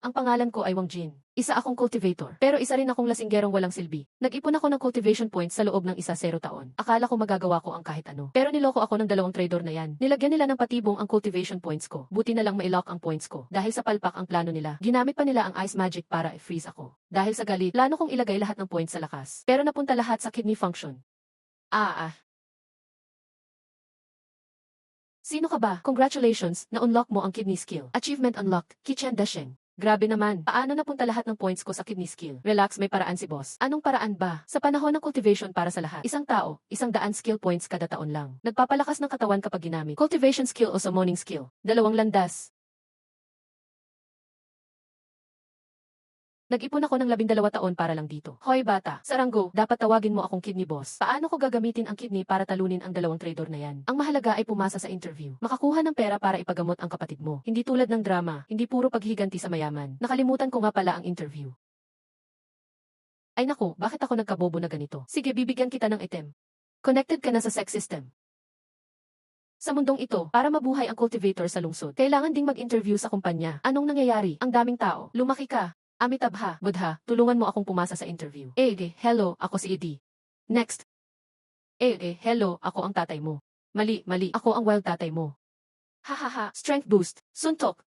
Ang pangalan ko ay Wang Jin. Isa akong cultivator. Pero isa rin akong lasinggerong walang silbi. Nag-ipon ako ng cultivation points sa loob ng 0 taon. Akala ko magagawa ko ang kahit ano. Pero niloko ako ng 2 trader na yan. Nilagyan nila ng patibong ang cultivation points ko. Buti na lang mailock ang points ko. Dahil sa palpak ang plano nila. Ginamit pa nila ang ice magic para i-freeze ako. Dahil sa galit, plano kong ilagay lahat ng points sa lakas. Pero napunta lahat sa kidney function. Sino ka ba? Congratulations, na-unlock mo ang kidney skill. Achievement unlocked, Kitchen Dashing. Grabe naman, paano napunta lahat ng points ko sa kidney skill? Relax, may paraan si boss. Anong paraan ba? Sa panahon ng cultivation para sa lahat, isang tao, 100 skill points kada taon lang. Nagpapalakas ng katawan kapag ginamit. Cultivation skill o summoning skill. 2 landas. Nag-ipon ako ng 12 taon para lang dito. Hoy bata, Saranggo, dapat tawagin mo akong kidney boss. Paano ko gagamitin ang kidney para talunin ang 2 trader na yan? Ang mahalaga ay pumasa sa interview. Makakuha ng pera para ipagamot ang kapatid mo. Hindi tulad ng drama, hindi puro paghiganti sa mayaman. Nakalimutan ko nga pala ang interview. Ay naku, bakit ako nagkabobo na ganito? Sige, bibigyan kita ng item. Connected ka na sa sex system. Sa mundong ito, para mabuhay ang cultivator sa lungsod, kailangan ding mag-interview sa kumpanya. Anong nangyayari? Ang daming tao. Lumaki ka. Amitabha, Buddha, tulungan mo akong pumasa sa interview. Hello, ako si Edi. Next. Hello, ako ang tatay mo. Mali, ako ang wild tatay mo. Hahaha, strength boost, suntok.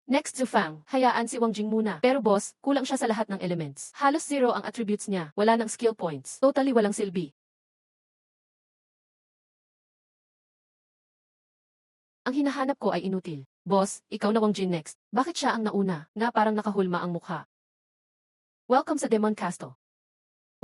Next Zufang, hayaan si Wang Jing muna. Pero boss, kulang siya sa lahat ng elements. Halos 0 ang attributes niya, wala ng skill points. Totally walang silbi. Ang hinahanap ko ay inutil. Boss, ikaw na Wang Jin next. Bakit siya ang nauna? Nga parang nakahulma ang mukha. Welcome sa Demon Castle.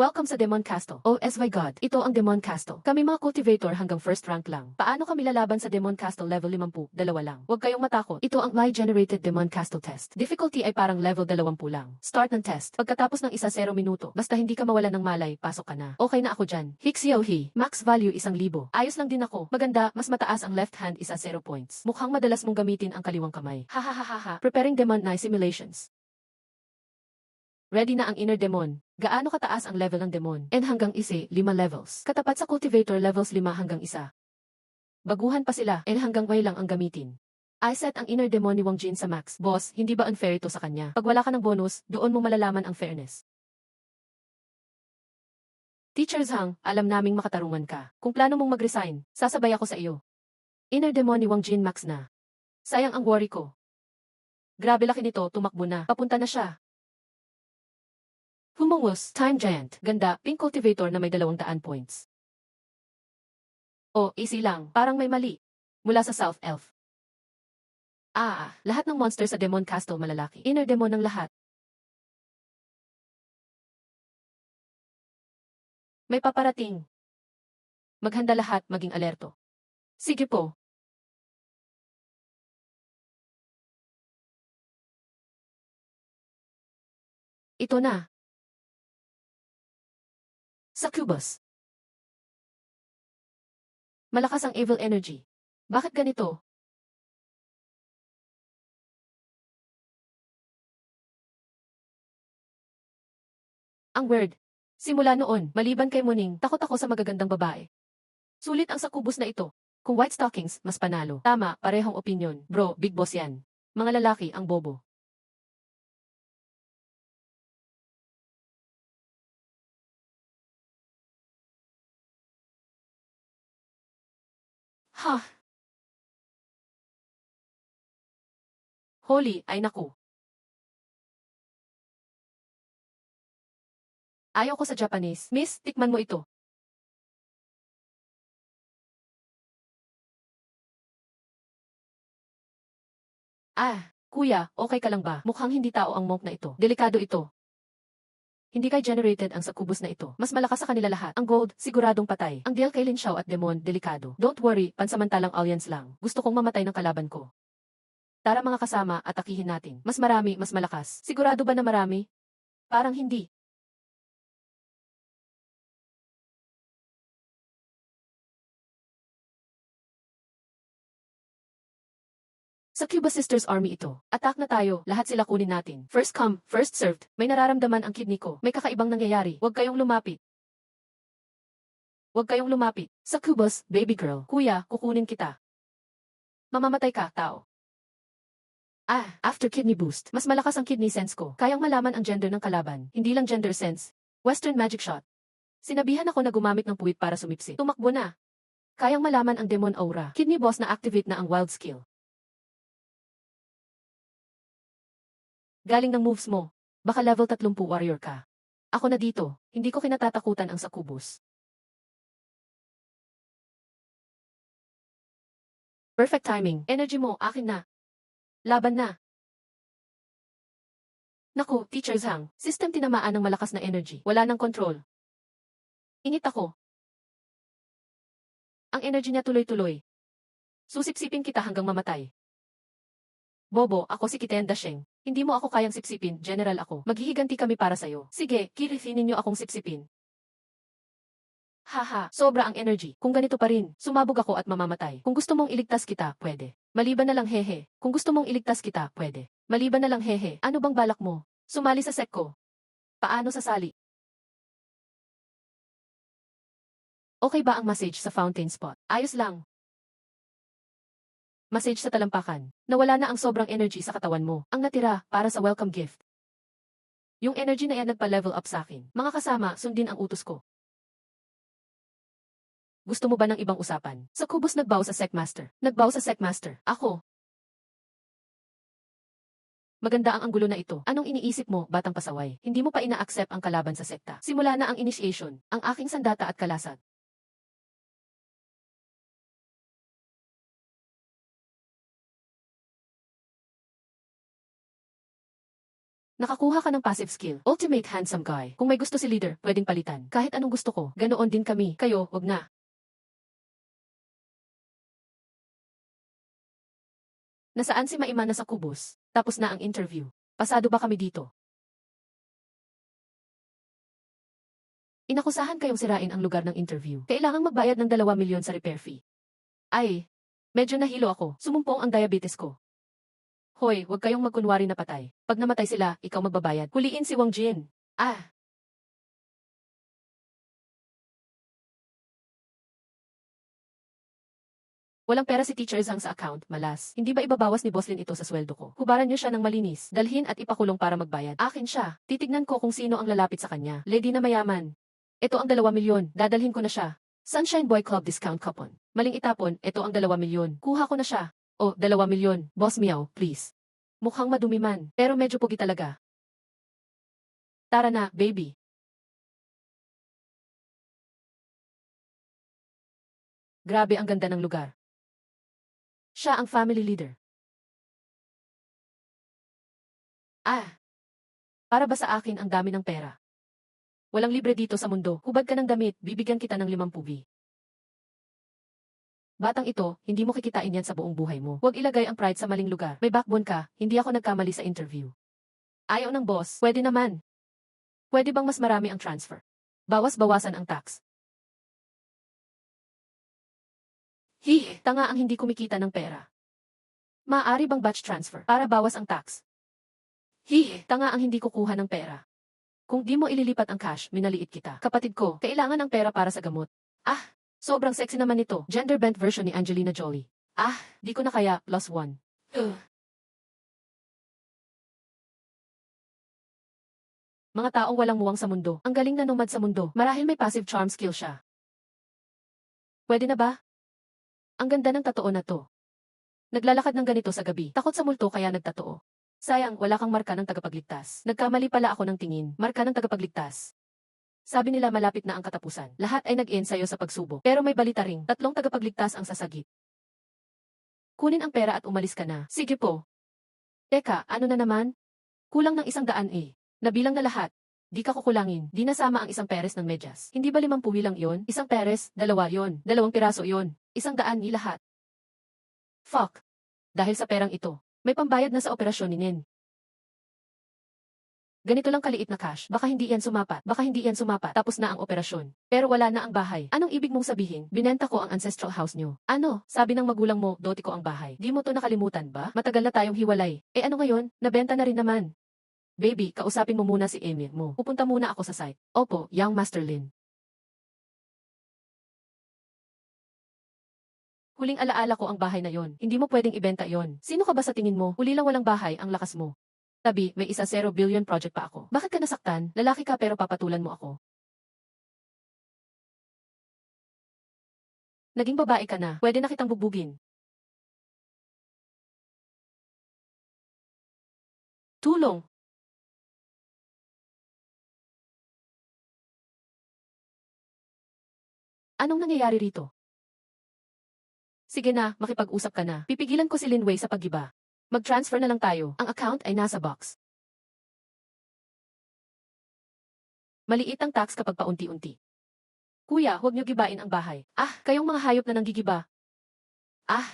Welcome sa Demon Castle. Oh my God, ito ang Demon Castle. Kami mga cultivator hanggang first rank lang. Paano kami lalaban sa Demon Castle level 50? 2 lang. Huwag kayong matakot. Ito ang AI-generated Demon Castle test. Difficulty ay parang level 20 lang. Start ng test. Pagkatapos ng 0 minuto, basta hindi ka mawalan ng malay, pasok ka na. Okay na ako dyan. Hixiaohi. Max value 1,000. Ayos lang din ako. Maganda, mas mataas ang left hand 0 points. Mukhang madalas mong gamitin ang kaliwang kamay. Hahaha. Preparing Demon Knight simulations. Ready na ang inner demon. Gaano kataas ang level ng demon? N hanggang 5 levels. Katapat sa cultivator levels 5 hanggang 1. Baguhan pa sila, N hanggang Y lang ang gamitin. I set ang inner demon ni Wang Jin sa max. Boss, hindi ba unfair ito sa kanya? Pag wala ka ng bonus, doon mo malalaman ang fairness. Teacher Zhang, alam naming makatarungan ka. Kung plano mong mag-resign, sasabay ako sa iyo. Inner demon ni Wang Jin max na. Sayang ang worry ko. Grabe laki nito, tumakbo na. Papunta na siya. Humongous, Time Giant, ganda, pink cultivator na may 200 points. Easy lang, parang may mali. Mula sa South Elf. Lahat ng monster sa Demon Castle malalaki. Inner demon ng lahat. May paparating. Maghanda lahat, maging alerto. Sige po. Ito na. Succubus. Malakas ang evil energy. Bakit ganito? Ang weird. Simula noon, maliban kay Muning, takot ako sa magagandang babae. Sulit ang Succubus na ito. Kung white stockings, mas panalo. Tama, parehong opinion. Bro, big boss yan. Mga lalaki ang bobo. Holy, ay naku. Ayaw ko sa Japanese. Miss, tikman mo ito. Kuya, okay ka lang ba? Mukhang hindi tao ang monk na ito. Delikado ito. Hindi kay generated ang Succubus na ito. Mas malakas sa kanila lahat. Ang gold, siguradong patay. Ang deal kay Lin Xiao at Demon, delikado. Don't worry, pansamantalang alliance lang. Gusto kong mamatay ng kalaban ko. Tara mga kasama, atakihin natin. Mas marami, mas malakas. Sigurado ba na marami? Parang hindi. Succubus Sisters Army ito. Attack na tayo, lahat sila kunin natin. First come, first served. May nararamdaman ang kidney ko. May kakaibang nangyayari. Huwag kayong lumapit. Huwag kayong lumapit. Succubus, baby girl. Kuya, kukunin kita. Mamamatay ka, tao. After kidney boost, mas malakas ang kidney sense ko. Kayang malaman ang gender ng kalaban, hindi lang gender sense. Western magic shot. Sinabihan ako na gumamit ng puwit para sumipsip. Tumakbo na. Kayang malaman ang demon aura. Kidney boss na activate na ang wild skill. Galing ng moves mo. Baka level 30 warrior ka. Ako na dito, hindi ko kinatatakutan ang Succubus. Perfect timing. Energy mo, akin na. Laban na. Naku, Teacher Zhang, system tinamaan ng malakas na energy. Wala nang control. Init ako. Ang energy niya tuloy-tuloy. Susipsipin kita hanggang mamatay. Bobo, ako si Kiten Dasheng. Hindi mo ako kayang sipsipin, general ako. Maghihiganti kami para sa'yo. Sige, kirithinin niyo akong sipsipin. Haha, sobra ang energy. Kung ganito pa rin, sumabog ako at mamamatay. Kung gusto mong iligtas kita, pwede. Maliban na lang hehe. Kung gusto mong iligtas kita, pwede. Maliban na lang hehe. Ano bang balak mo? Sumali sa sek ko. Paano sasali? Okay ba ang massage sa fountain spot? Ayos lang. Massage sa talampakan. Nawala na ang sobrang energy sa katawan mo. Ang natira, para sa welcome gift. Yung energy na yan nagpa-level up sa akin. Mga kasama, sundin ang utos ko. Gusto mo ba ng ibang usapan? Succubus nagbow sa Secmaster. Nagbow sa Secmaster. Ako. Maganda ang anggulo na ito. Anong iniisip mo, batang pasaway? Hindi mo pa ina-accept ang kalaban sa sekta. Simula na ang initiation, ang aking sandata at kalasag. Nakakuha ka ng passive skill. Ultimate handsome guy. Kung may gusto si leader, pwedeng palitan. Kahit anong gusto ko, ganoon din kami. Kayo, wag na. Nasaan si Maima na Succubus? Tapos na ang interview. Pasado ba kami dito? Inakusahan kayong sirain ang lugar ng interview. Kailangang magbayad ng 2 milyon sa repair fee. Ay, medyo nahilo ako. Sumumpong ang diabetes ko. Hoy, wag kayong magkunwari na patay. Pag namatay sila, ikaw magbabayad. Huliin si Wang Jin. Walang pera si Teacher Zhang sa account, malas. Hindi ba ibabawas ni Boslin ito sa sweldo ko? Hubaran niyo siya ng malinis, dalhin at ipakulong para magbayad. Akin siya. Titignan ko kung sino ang lalapit sa kanya. Lady na mayaman. Ito ang 2 milyon, dadalhin ko na siya. Sunshine Boy Club discount coupon. Maling itapon, ito ang 2 milyon. Kuha ko na siya. 2 milyon. Boss Meow, please. Mukhang madumi man, pero medyo pugi talaga. Tara na, baby. Grabe ang ganda ng lugar. Siya ang family leader. Para ba sa akin ang dami ng pera? Walang libre dito sa mundo. Hubad ka ng damit, bibigyan kita ng 5 pugi. Batang ito, hindi mo kikitain yan sa buong buhay mo. Huwag ilagay ang pride sa maling lugar. May backbone ka, hindi ako nagkamali sa interview. Ayaw ng boss, pwede naman. Pwede bang mas marami ang transfer? Bawas-bawasan ang tax. Tanga ang hindi kumikita ng pera. Maaari bang batch transfer para bawas ang tax? Tanga ang hindi kukuha ng pera. Kung di mo ililipat ang cash, minaliit kita. Kapatid ko, kailangan ng pera para sa gamot. Sobrang sexy naman ito. Gender-bent version ni Angelina Jolie. Di ko na kaya, +1. Mga taong walang muwang sa mundo. Ang galing na nomad sa mundo. Marahil may passive charm skill siya. Pwede na ba? Ang ganda ng tatoo na to. Naglalakad ng ganito sa gabi. Takot sa multo kaya nagtatoo. Sayang, wala kang marka ng tagapagligtas. Nagkamali pala ako ng tingin. Marka ng tagapagligtas. Sabi nila malapit na ang katapusan. Lahat ay nag-ensayo sa pagsubok. Pero may balita ring, 3 tagapagligtas ang sasagip. Kunin ang pera at umalis ka na. Sige po. Teka, ano na naman? Kulang ng 100 eh. Nabilang na lahat. Di ka kukulangin. Di nasama ang 1 peres ng medyas. Hindi ba 5 puwi lang yon? 1 peres, 2 yon. 2 piraso yon. 100 ni lahat. Fuck. Dahil sa perang ito, may pambayad na sa operasyon ni Nen. Ganito lang kaliit na cash, baka hindi yan sumapat, tapos na ang operasyon. Pero wala na ang bahay. Anong ibig mong sabihin? Binenta ko ang ancestral house nyo. Ano? Sabi ng magulang mo, doti ko ang bahay. Di mo to nakalimutan ba? Matagal na tayong hiwalay. Ano ngayon? Nabenta na rin naman. Baby, kausapin mo muna si Emir mo. Pupunta muna ako sa site. Opo, Young Master Lin. Huling alaala ko ang bahay na yon. Hindi mo pwedeng ibenta yon. Sino ka ba sa tingin mo? Huli lang walang bahay ang lakas mo. Tabi, may isa 0 billion project pa ako. Bakit ka nasaktan? Lalaki ka pero papatulan mo ako. Naging babae ka na. Pwede na kitang bugbugin. Tulong. Anong nangyayari rito? Sige na, makipag-usap ka na. Pipigilan ko si Linway sa paggiba. Mag-transfer na lang tayo. Ang account ay nasa box. Maliit ang tax kapag paunti-unti. Kuya, huwag niyo gibain ang bahay. Ah, kayong mga hayop na nanggigiba. Ah,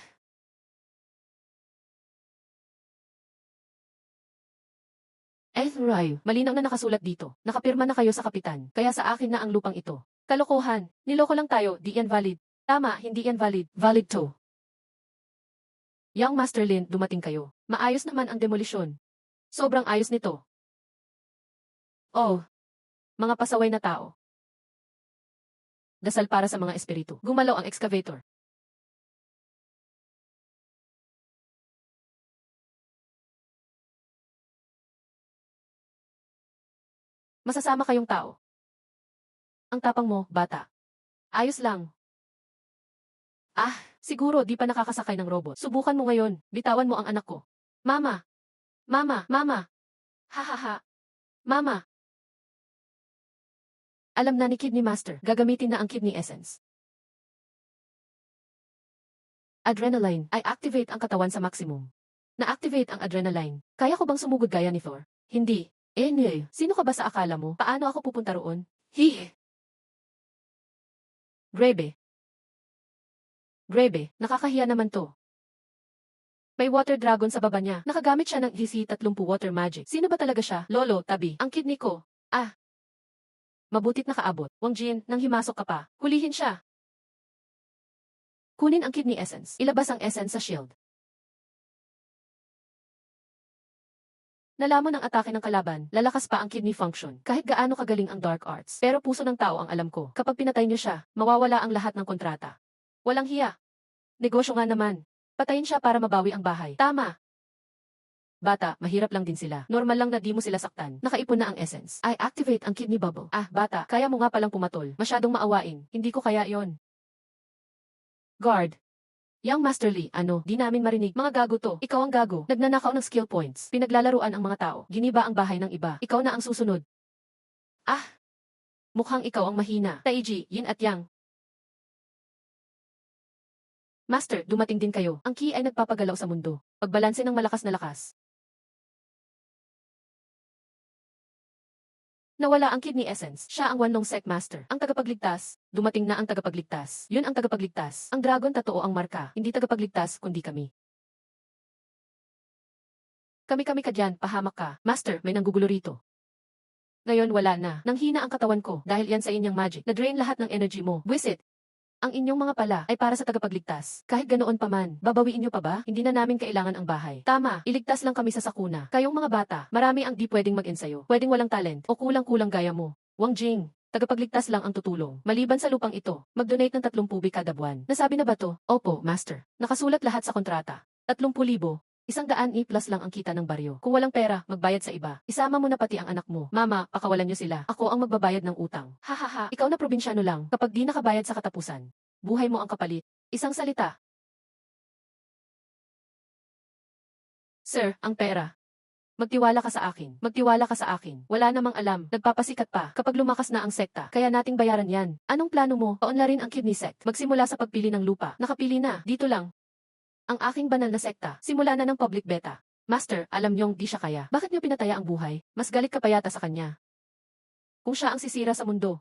Rayo, malinaw na nakasulat dito. Nakapirma na kayo sa kapitan. Kaya sa akin na ang lupang ito. Kalokohan. Niloko lang tayo, di yan valid. Tama, hindi yan valid. Valid to. Young Master Lin, dumating kayo. Maayos naman ang demolisyon. Sobrang ayos nito. Oh, mga pasaway na tao. Dasal para sa mga espiritu. Gumalaw ang excavator. Masasama kayong tao. Ang tapang mo, bata. Ayos lang. Ah, siguro di pa nakakasakay ng robot. Subukan mo ngayon. Bitawan mo ang anak ko. Mama! Mama! Mama! Hahaha! Mama! Alam na ni Kidney Master, gagamitin na ang Kidney Essence. Adrenaline ay activate ang katawan sa maximum. Na-activate ang adrenaline. Kaya ko bang sumugod gaya ni Thor? Hindi. Sino ka ba sa akala mo? Paano ako pupunta roon? Hihe. Grebe. Grebe, nakakahiya naman to. May water dragon sa baba niya. Nakagamit siya ng DC-30 water magic. Sino ba talaga siya? Lolo, tabi. Ang kidney ko. Ah. Mabutit nakaabot. Wang Jin, nang himasok ka pa. Hulihin siya. Kunin ang kidney essence. Ilabas ang essence sa shield. Nalamon ang atake ng kalaban, lalakas pa ang kidney function, kahit gaano kagaling ang dark arts. Pero puso ng tao ang alam ko. Kapag pinatay niyo siya, mawawala ang lahat ng kontrata. Walang hiya. Negosyo nga naman. Patayin siya para mabawi ang bahay. Tama. Bata, mahirap lang din sila. Normal lang na di mo sila saktan. Nakaipon na ang essence. I activate ang kidney bubble. Ah, bata, kaya mo nga palang pumatol. Masyadong maawain. Hindi ko kaya yon. Guard. Young Master Lee, ano, di namin marinig. Mga gago to. Ikaw ang gago. Nagnanakaw ng skill points. Pinaglalaruan ang mga tao. Giniba ang bahay ng iba. Ikaw na ang susunod. Ah! Mukhang ikaw ang mahina. Taiji, yin at yang. Master, dumating din kayo. Ang key ay nagpapagalaw sa mundo. Pagbalanse ng malakas na lakas. Nawala ang kidney essence. Siya ang Wanlong Sect Master. Ang tagapagligtas. Dumating na ang tagapagligtas. Yun ang tagapagligtas. Ang dragon totoo ang marka. Hindi tagapagligtas, kundi kami. Kami ka dyan, pahamak ka. Master, may nanggugulo rito. Ngayon wala na. Nanghina ang katawan ko dahil yan sa inyong magic. Na-drain lahat ng energy mo. Buwisit. Ang inyong mga pala ay para sa tagapagligtas. Kahit ganoon pa man, babawiin nyo pa ba? Hindi na namin kailangan ang bahay. Tama, iligtas lang kami sa sakuna. Kayong mga bata, marami ang di pwedeng mag-ensayo. Pwedeng walang talent o kulang-kulang gaya mo. Wang Jing, tagapagligtas lang ang tutulong. Maliban sa lupang ito, mag-donate ng 30 kada buwan. Nasabi na ba to? Opo, Master. Nakasulat lahat sa kontrata. 30,000. 100 plus lang ang kita ng baryo. Kung walang pera, magbayad sa iba. Isama mo na pati ang anak mo. Mama, pakawalan niyo sila. Ako ang magbabayad ng utang. Hahaha, ikaw na probinsyano lang. Kapag di nakabayad sa katapusan, buhay mo ang kapalit. Isang salita. Sir, ang pera. Magtiwala ka sa akin. Magtiwala ka sa akin. Wala namang alam. Nagpapasikat pa kapag lumakas na ang sekta. Kaya nating bayaran yan. Anong plano mo? Paunlarin ang kidney sect. Magsimula sa pagpili ng lupa. Nakapili na. Dito lang. Ang aking banal na sekta, simula na ng public beta. Master, alam niyong di siya kaya. Bakit niyo pinataya ang buhay? Mas galit ka pa yata sa kanya. Kung siya ang sisira sa mundo,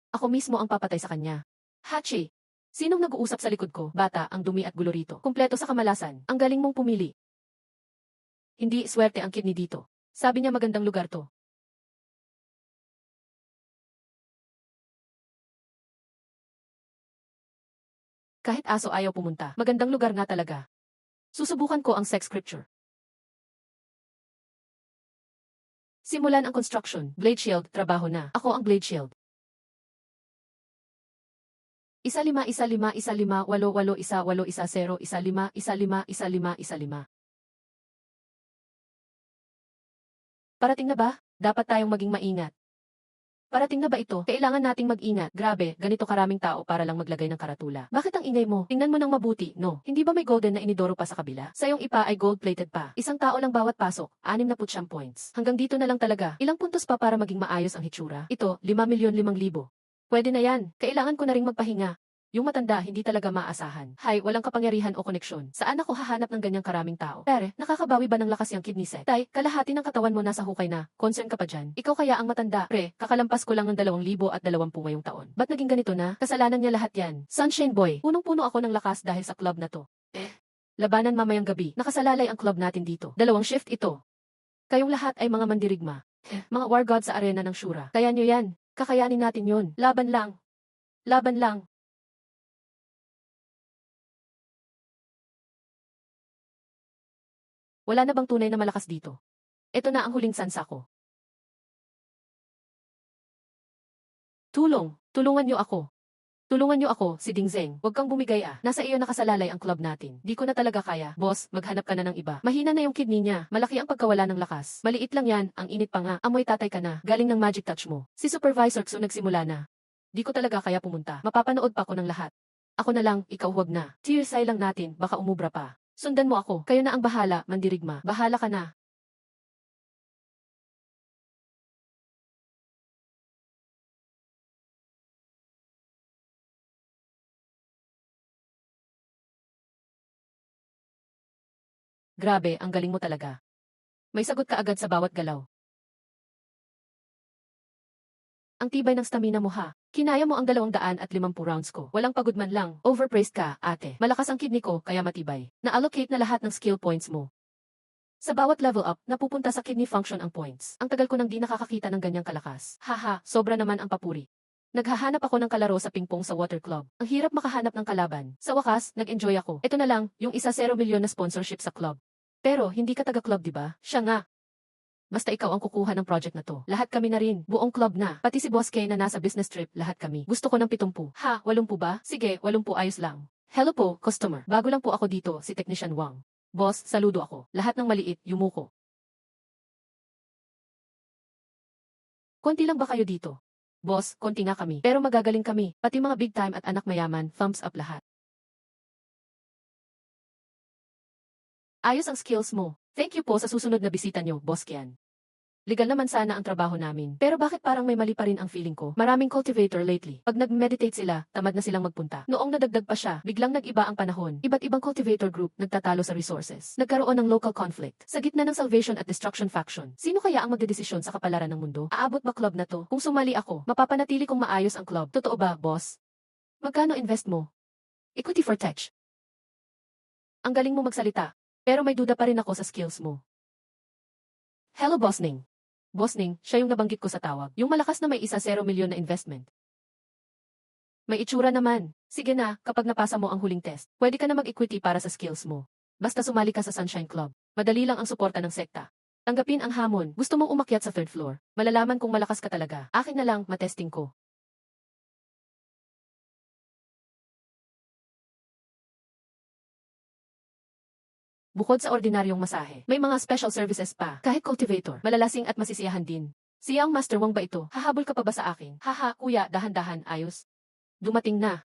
ako mismo ang papatay sa kanya. Hachi! Sinong nag-uusap sa likod ko? Bata, ang dumi at gulo rito. Kumpleto sa kamalasan. Ang galing mong pumili. Hindi swerte ang kidney dito. Sabi niya magandang lugar to. Kahit aso ayaw pumunta. Magandang lugar nga talaga. Susubukan ko ang sex scripture. Simulan ang construction. Blade shield, trabaho na. Ako ang blade shield. 151515 88 1 8 1 0 15 15 15 15. Parating na ba? Dapat tayong maging maingat. Parating na ba ito? Kailangan nating mag-ingat. Grabe, ganito karaming tao para lang maglagay ng karatula. Bakit ang ingay mo? Tingnan mo ng mabuti, no? Hindi ba may golden na inidoro pa sa kabila? Sa iyong ipa ay gold-plated pa. Isang tao lang bawat pasok, 69 points. Hanggang dito na lang talaga. Ilang puntos pa para maging maayos ang hitsura? Ito, 5,500,000. Pwede na yan. Kailangan ko na ring magpahinga. Yung matanda, hindi talaga maasahan. Hay, walang kapangyarihan o koneksyon. Saan ako hahanap ng ganyang karaming tao? Pare, nakakabawi ba ng lakas yung kidney set? Tay, kalahati ng katawan mo nasa hukay na. Concern ka pa dyan. Ikaw kaya ang matanda. Pre, kakalampas ko lang ng 2020 ngayong taon. Ba't naging ganito na? Kasalanan niya lahat yan. Sunshine Boy, punong-puno ako ng lakas dahil sa club na to. Labanan mamayang gabi. Nakasalalay ang club natin dito. 2 shift ito. Kayong lahat ay mga mandirigma. Mga war god sa arena ng Shura. Kaya nyo yan. Kakayanin natin yun. Laban lang. Laban lang. Wala na bang tunay na malakas dito? Ito na ang huling sansa ko. Tulong! Tulungan niyo ako. Tulungan niyo ako, si Ding Zeng. Huwag kang bumigay ah. Nasa iyo nakasalalay ang club natin. Di ko na talaga kaya. Boss, maghanap ka na ng iba. Mahina na yung kidney niya. Malaki ang pagkawala ng lakas. Maliit lang yan, ang init pa nga. Amoy tatay ka na. Galing ng magic touch mo. Si Supervisor Xu nagsimula na. Di ko talaga kaya pumunta. Mapapanood pa ako ng lahat. Ako na lang, ikaw huwag na. Tearsay lang natin, baka umubra pa. Sundan mo ako. Kayo na ang bahala, mandirigma. Bahala ka na. Grabe, ang galing mo talaga. May sagot ka agad sa bawat galaw. Ang tibay ng stamina mo ha. Kinaya mo ang 250 rounds ko. Walang pagod man lang. Overpraised ka, ate. Malakas ang kidney ko, kaya matibay. Na-allocate na lahat ng skill points mo. Sa bawat level up, napupunta sa kidney function ang points. Ang tagal ko nang di nakakakita ng ganyang kalakas. Haha, sobra naman ang papuri. Naghahanap ako ng kalaro sa pingpong sa water club. Ang hirap makahanap ng kalaban. Sa wakas, nag-enjoy ako. Ito na lang, yung 1 milyon na sponsorship sa club. Pero, hindi ka taga-club diba? Siya nga. Basta ikaw ang kukuha ng project na to. Lahat kami na rin. Buong club na. Pati si Boss K na nasa business trip, lahat kami. Gusto ko ng 70. Ha, 80 ba? Sige, 80 ayos lang. Hello po, customer. Bago lang po ako dito, si Technician Wang. Boss, saludo ako. Lahat ng maliit, yumuko. Konti lang ba kayo dito? Boss, konti nga kami. Pero magagaling kami. Pati mga big time at anak mayaman, thumbs up lahat. Ayos ang skills mo. Thank you po sa susunod na bisita nyo, Boss Kian. Legal naman sana ang trabaho namin. Pero bakit parang may mali pa rin ang feeling ko? Maraming cultivator lately. Pag nag-meditate sila, tamad na silang magpunta. Noong nadagdag pa siya, biglang nag-iba ang panahon. Iba't ibang cultivator group nagtatalo sa resources. Nagkaroon ng local conflict. Sa gitna ng salvation at destruction faction. Sino kaya ang magdedesisyon sa kapalaran ng mundo? Aabot ba club na to? Kung sumali ako, mapapanatili kong maayos ang club. Totoo ba, boss? Magkano invest mo? Equity for tech. Ang galing mo magsalita. Pero may duda pa rin ako sa skills mo. Hello, Boss Ning. Boss Ning, siya yung nabanggit ko sa tawag. Yung malakas na may 1 milyon na investment. May itsura naman. Sige na, kapag napasa mo ang huling test, pwede ka na mag-equity para sa skills mo. Basta sumali ka sa Sunshine Club. Madali lang ang suporta ng sekta. Tanggapin ang hamon. Gusto mong umakyat sa 3rd floor. Malalaman kung malakas ka talaga. Akin na lang, matesting ko. Bukod sa ordinaryong masahe, may mga special services pa. Kahit cultivator, malalasing at masisiyahan din. Siya ang Master Wang ba ito? Hahabol ka pa ba sa akin? Haha, kuya, dahan-dahan, ayos. Dumating na.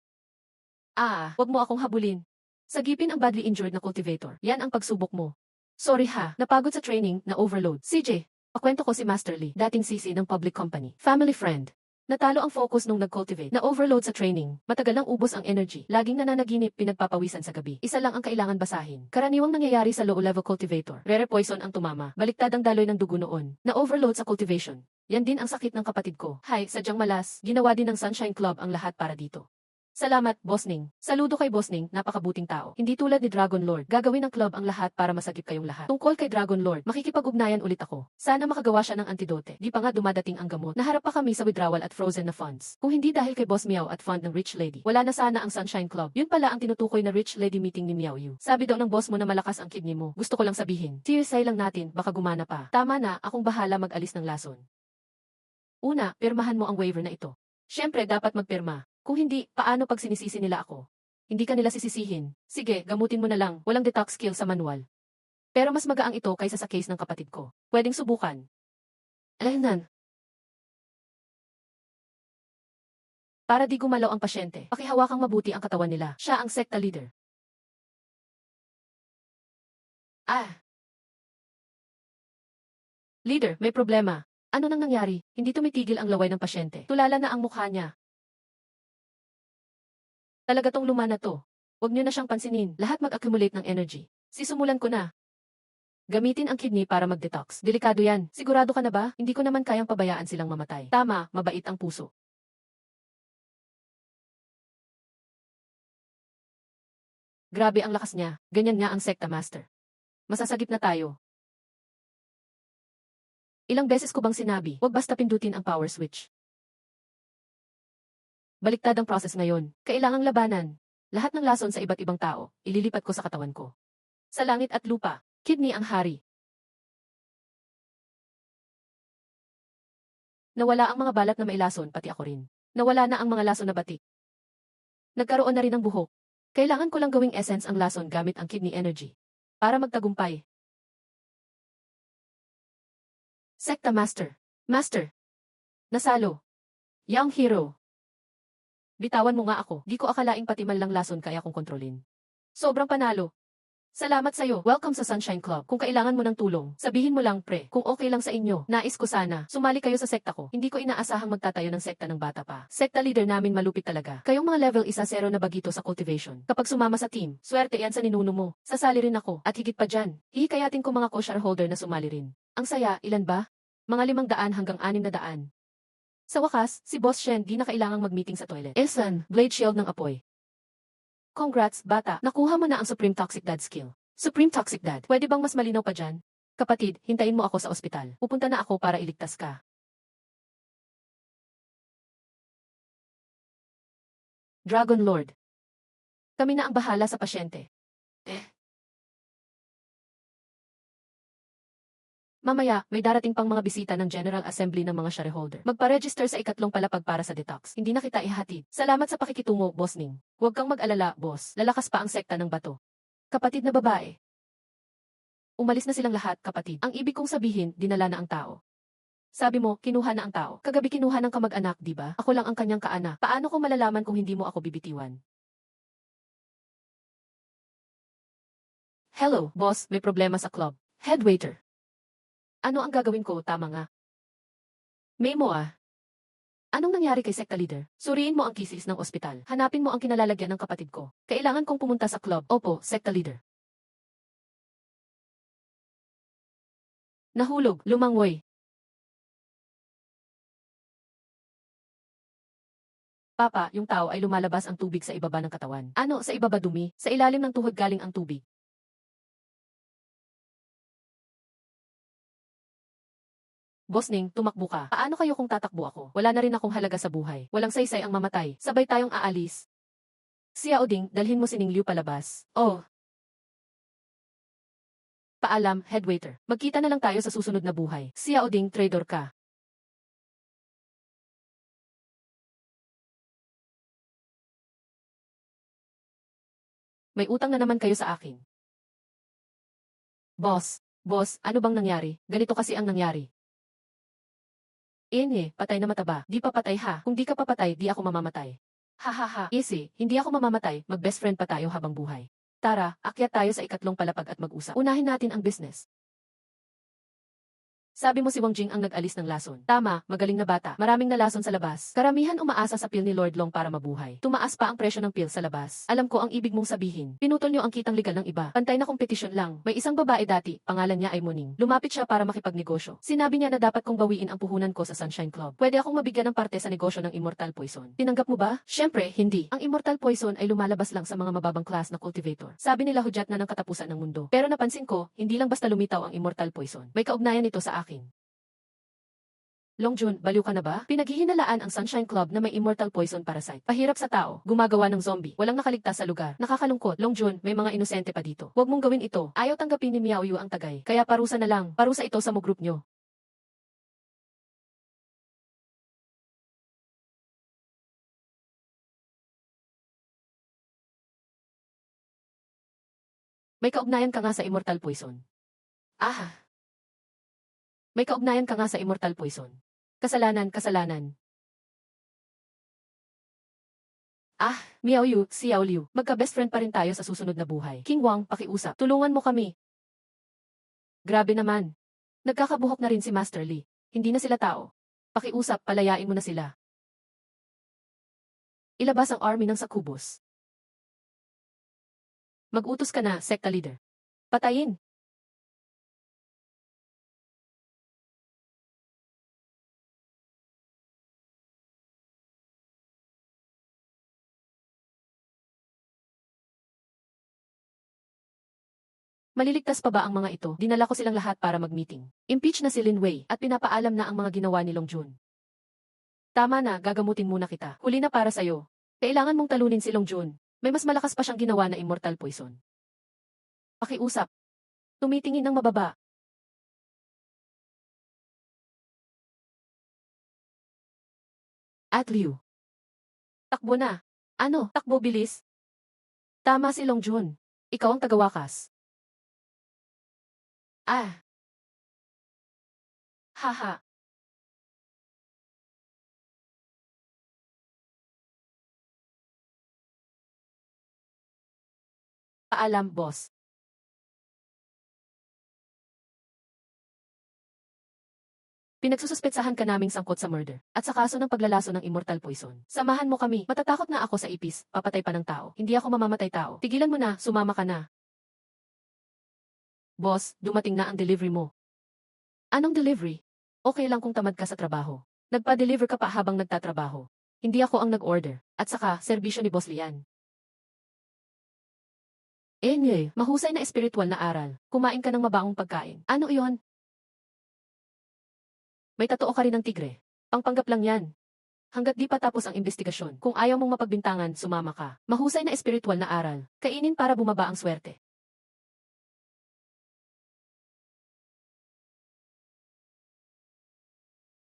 Wag mo akong habulin. Sagipin ang badly injured na cultivator. Yan ang pagsubok mo. Sorry ha, napagod sa training, na overload. CJ, pakwento ko si Master Lee, dating CC ng public company. Family friend. Natalo ang focus nung nag-cultivate, na overload sa training, matagal nang ubos ang energy, laging nananaginip, pinagpapawisan sa gabi. Isa lang ang kailangan basahin. Karaniwang nangyayari sa low-level cultivator. Rare poison ang tumama, baliktad ang daloy ng dugo noon, na overload sa cultivation. Yan din ang sakit ng kapatid ko. Hay, sadyang malas, ginawa din ng Sunshine Club ang lahat para dito. Salamat, Boss Ning. Saludo kay Boss Ning, napakabuting tao. Hindi tulad ni Dragon Lord. Gagawin ng club ang lahat para masagip kayong lahat. Tungkol kay Dragon Lord, makikipag-ugnayan ulit ako. Sana makagawa siya ng antidote. Di pa nga dumadating ang gamot. Naharap pa kami sa withdrawal at frozen na funds. Kung hindi dahil kay Boss Meow at fund ng Rich Lady, wala na sana ang Sunshine Club. Yun pala ang tinutukoy na Rich Lady meeting ni Meow Yu. Sabi daw ng boss mo na malakas ang kidney mo. Gusto ko lang sabihin. Tearsay lang natin, baka gumana pa. Tama na, akong bahala mag-alis ng lason. Una, pirmahan mo ang waiver na ito. Siyempre dapat magpirma. Kung hindi, paano pag sinisisi nila ako? Hindi ka nila sisisihin. Sige, gamutin mo na lang. Walang detox skill sa manual. Pero mas magaang ito kaysa sa case ng kapatid ko. Pwedeng subukan. Alahnan. Para di gumalaw ang pasyente, pakihawakang mabuti ang katawan nila. Siya ang sekta leader. Ah! Leader, may problema. Ano nang nangyari? Hindi tumitigil ang laway ng pasyente. Tulala na ang mukha niya. Talaga tong luma na to. Huwag niyo na siyang pansinin. Lahat mag-accumulate ng energy. Sisumulan ko na. Gamitin ang kidney para mag-detox. Delikado yan. Sigurado ka na ba? Hindi ko naman kayang pabayaan silang mamatay. Tama, mabait ang puso. Grabe ang lakas niya. Ganyan nga ang sekta master. Masasagip na tayo. Ilang beses ko bang sinabi, huwag basta pindutin ang power switch. Baliktad ang process ngayon. Kailangang labanan. Lahat ng lason sa iba't ibang tao, ililipat ko sa katawan ko. Sa langit at lupa, kidney ang hari. Nawala ang mga balat na may lason, pati ako rin. Nawala na ang mga lason na batik. Nagkaroon na rin ng buhok. Kailangan ko lang gawing essence ang lason gamit ang kidney energy. Para magtagumpay. Sekta Master. Master. Nasalo. Young hero. Bitawan mo nga ako. Di ko akalaing pati man lang lason kaya kong kontrolin. Sobrang panalo. Salamat sa'yo. Welcome sa Sunshine Club. Kung kailangan mo ng tulong, sabihin mo lang, pre. Kung okay lang sa inyo, nais ko sana. Sumali kayo sa sekta ko. Hindi ko inaasahang magtatayo ng sekta ng bata pa. Sekta leader namin malupit talaga. Kayong mga level 1-0 na bagito sa cultivation. Kapag sumama sa team, swerte yan sa ninuno mo. Sasali rin ako. At higit pa dyan, hihikayatin ko mga co-shareholder na sumali rin. Ang saya, ilan ba? Mga 500 hanggang 600. Sa wakas, si Boss Shen di na kailangang mag-meeting sa toilet. Ilsan, Blade Shield ng apoy. Congrats, bata. Nakuha mo na ang Supreme Toxic Dad skill. Supreme Toxic Dad. Pwede bang mas malinaw pa dyan? Kapatid, hintayin mo ako sa ospital. Pupunta na ako para iligtas ka. Dragon Lord. Kami na ang bahala sa pasyente. Mamaya, may darating pang mga bisita ng General Assembly ng mga shareholder. Magpa-register sa ikatlong palapag para sa detox. Hindi na kita ihatid. Salamat sa pakikitungo, Boss Ning. Huwag kang mag-alala, boss. Lalakas pa ang sekta ng bato. Kapatid na babae. Umalis na silang lahat, kapatid. Ang ibig kong sabihin, dinala na ang tao. Sabi mo, kinuha na ang tao. Kagabi kinuha ng kamag-anak, di ba? Ako lang ang kanyang kaanak. Paano ko malalaman kung hindi mo ako bibitiwan? Hello, boss. May problema sa club. Head waiter. Ano ang gagawin ko? Tama nga. Memo ah. Anong nangyari kay sekta leader? Suriin mo ang kisis ng ospital. Hanapin mo ang kinalalagyan ng kapatid ko. Kailangan kong pumunta sa club. Opo, sekta leader. Nahulog, lumangwoy. Papa, yung tao ay lumalabas ang tubig sa ibaba ng katawan. Ano, sa ibaba dumi? Sa ilalim ng tuhod galing ang tubig. Boss Ning, tumakbo ka. Paano kayo kung tatakbo ako? Wala na rin akong halaga sa buhay. Walang saysay ang mamatay. Sabay tayong aalis. Si Yaoding, dalhin mo si Ning Liu palabas. Oh. Paalam, head waiter. Magkita na lang tayo sa susunod na buhay. Si Yaoding, traitor ka. May utang na naman kayo sa akin. Boss, ano bang nangyari? Ganito kasi ang nangyari. Patay na mataba. Di pa patay ha. Kung di ka papatay, di ako mamamatay. Ha. Easy, hindi ako mamamatay, mag-best friend pa tayo habang buhay. Tara, akyat tayo sa ikatlong palapag at mag-usap. Unahin natin ang business. Sabi mo si Wang Jing ang nag-alis ng lason. Tama, magaling na bata. Maraming nalason sa labas. Karamihan umaasa sa pill ni Lord Long para mabuhay. Tumaas pa ang presyo ng pill sa labas. Alam ko ang ibig mong sabihin. Pinutol niyo ang kitang legal ng iba. Pantay na kompetisyon lang. May isang babae dati, pangalan niya ay Muning. Lumapit siya para makipagnegosyo. Sinabi niya na dapat kong bawiin ang puhunan ko sa Sunshine Club. Pwede akong mabigyan ng parte sa negosyo ng Immortal Poison. Tinanggap mo ba? Syempre, hindi. Ang Immortal Poison ay lumalabas lang sa mga mababang class na cultivator. Sabi nila hudyat na ng katapusan ng mundo. Pero napansin ko, hindi lang basta lumitaw ang Immortal Poison. May kaugnayan nito sa akin. Longjun, baliw ka na ba? Pinaghihinalaan ang Sunshine Club na may Immortal Poison parasite. Pahirap sa tao, gumagawa ng zombie. Walang nakaligtas sa lugar. Nakakalungkot. Longjun, may mga inosente pa dito. Huwag mong gawin ito. Ayaw tanggapin ni Miao Yu ang tagay. Kaya parusa na lang. Parusa ito sa mo group nyo. May kaugnayan ka nga sa immortal poison. Ah, may kaugnayan ka nga sa immortal poison. Kasalanan, kasalanan. Miao Yu, Xiao Liu, magka-best friend pa rin tayo sa susunod na buhay. King Wang, pakiusap. Tulungan mo kami. Grabe naman. Nagkakabuhok na rin si Master Li. Hindi na sila tao. Pakiusap, palayain mo na sila. Ilabas ang army ng Sakubos. Mag-utos ka na, sekta leader. Patayin. Maliligtas pa ba ang mga ito? Dinala ko silang lahat para mag-meeting. Impeach na si Lin Wei at pinapaalam na ang mga ginawa ni Long Jun. Tama na, gagamutin muna kita. Huli na para sa'yo. Kailangan mong talunin si Long Jun. May mas malakas pa siyang ginawa na immortal poison. Pakiusap. Tumitingin ng mababa. At Liu. Takbo na. Ano? Takbo bilis? Tama si Long Jun. Ikaw ang tagawakas. Haha. Paalam, boss. Pinagsususpetsahan ka naming sangkot sa murder at sa kaso ng paglalaso ng immortal poison. Samahan mo kami. Matatakot na ako sa ipis, papatay pa ng tao. Hindi ako mamamatay tao. Tigilan mo na, sumama ka na. Boss, dumating na ang delivery mo. Anong delivery? Okay lang kung tamad ka sa trabaho. Nagpa-deliver ka pa habang nagtatrabaho. Hindi ako ang nag-order. At saka, serbisyo ni Boss Lian. Mahusay na espiritual na aral. Kumain ka ng mabaong pagkain. Ano iyon? May tatoo ka rin ng tigre. Pangpanggap lang yan. Hanggat di pa tapos ang investigasyon, kung ayaw mong mapagbintangan, sumama ka. Mahusay na espiritual na aral. Kainin para bumaba ang swerte.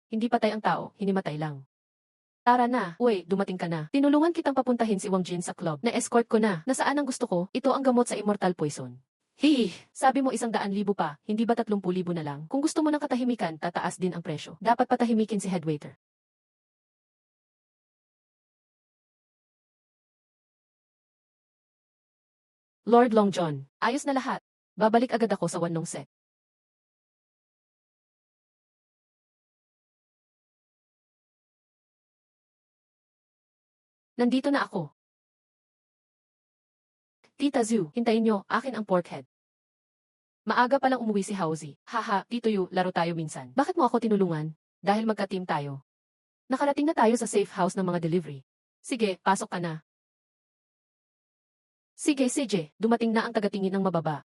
Hindi patay ang tao, hinimatay lang. Tara na, uy, dumating ka na. Tinulungan kitang papuntahin si Wang Jin sa club. Na-escort ko na. Nasaan ang gusto ko? Ito ang gamot sa immortal poison. Sabi mo 100,000 pa, hindi ba 30,000 na lang? Kung gusto mo ng katahimikan, tataas din ang presyo. Dapat patahimikin si head waiter. Lord Long John, ayos na lahat. Babalik agad ako sa Wanlong Set. Nandito na ako. Tita Zhu, hintayin nyo, akin ang pork head. Maaga palang umuwi si Hauzi. Haha, Tito Yu, laro tayo minsan. Bakit mo ako tinulungan? Dahil magka-team tayo. Nakarating na tayo sa safe house ng mga delivery. Sige, pasok ka na. Sige, CJ, dumating na ang tagatingin ng mababa.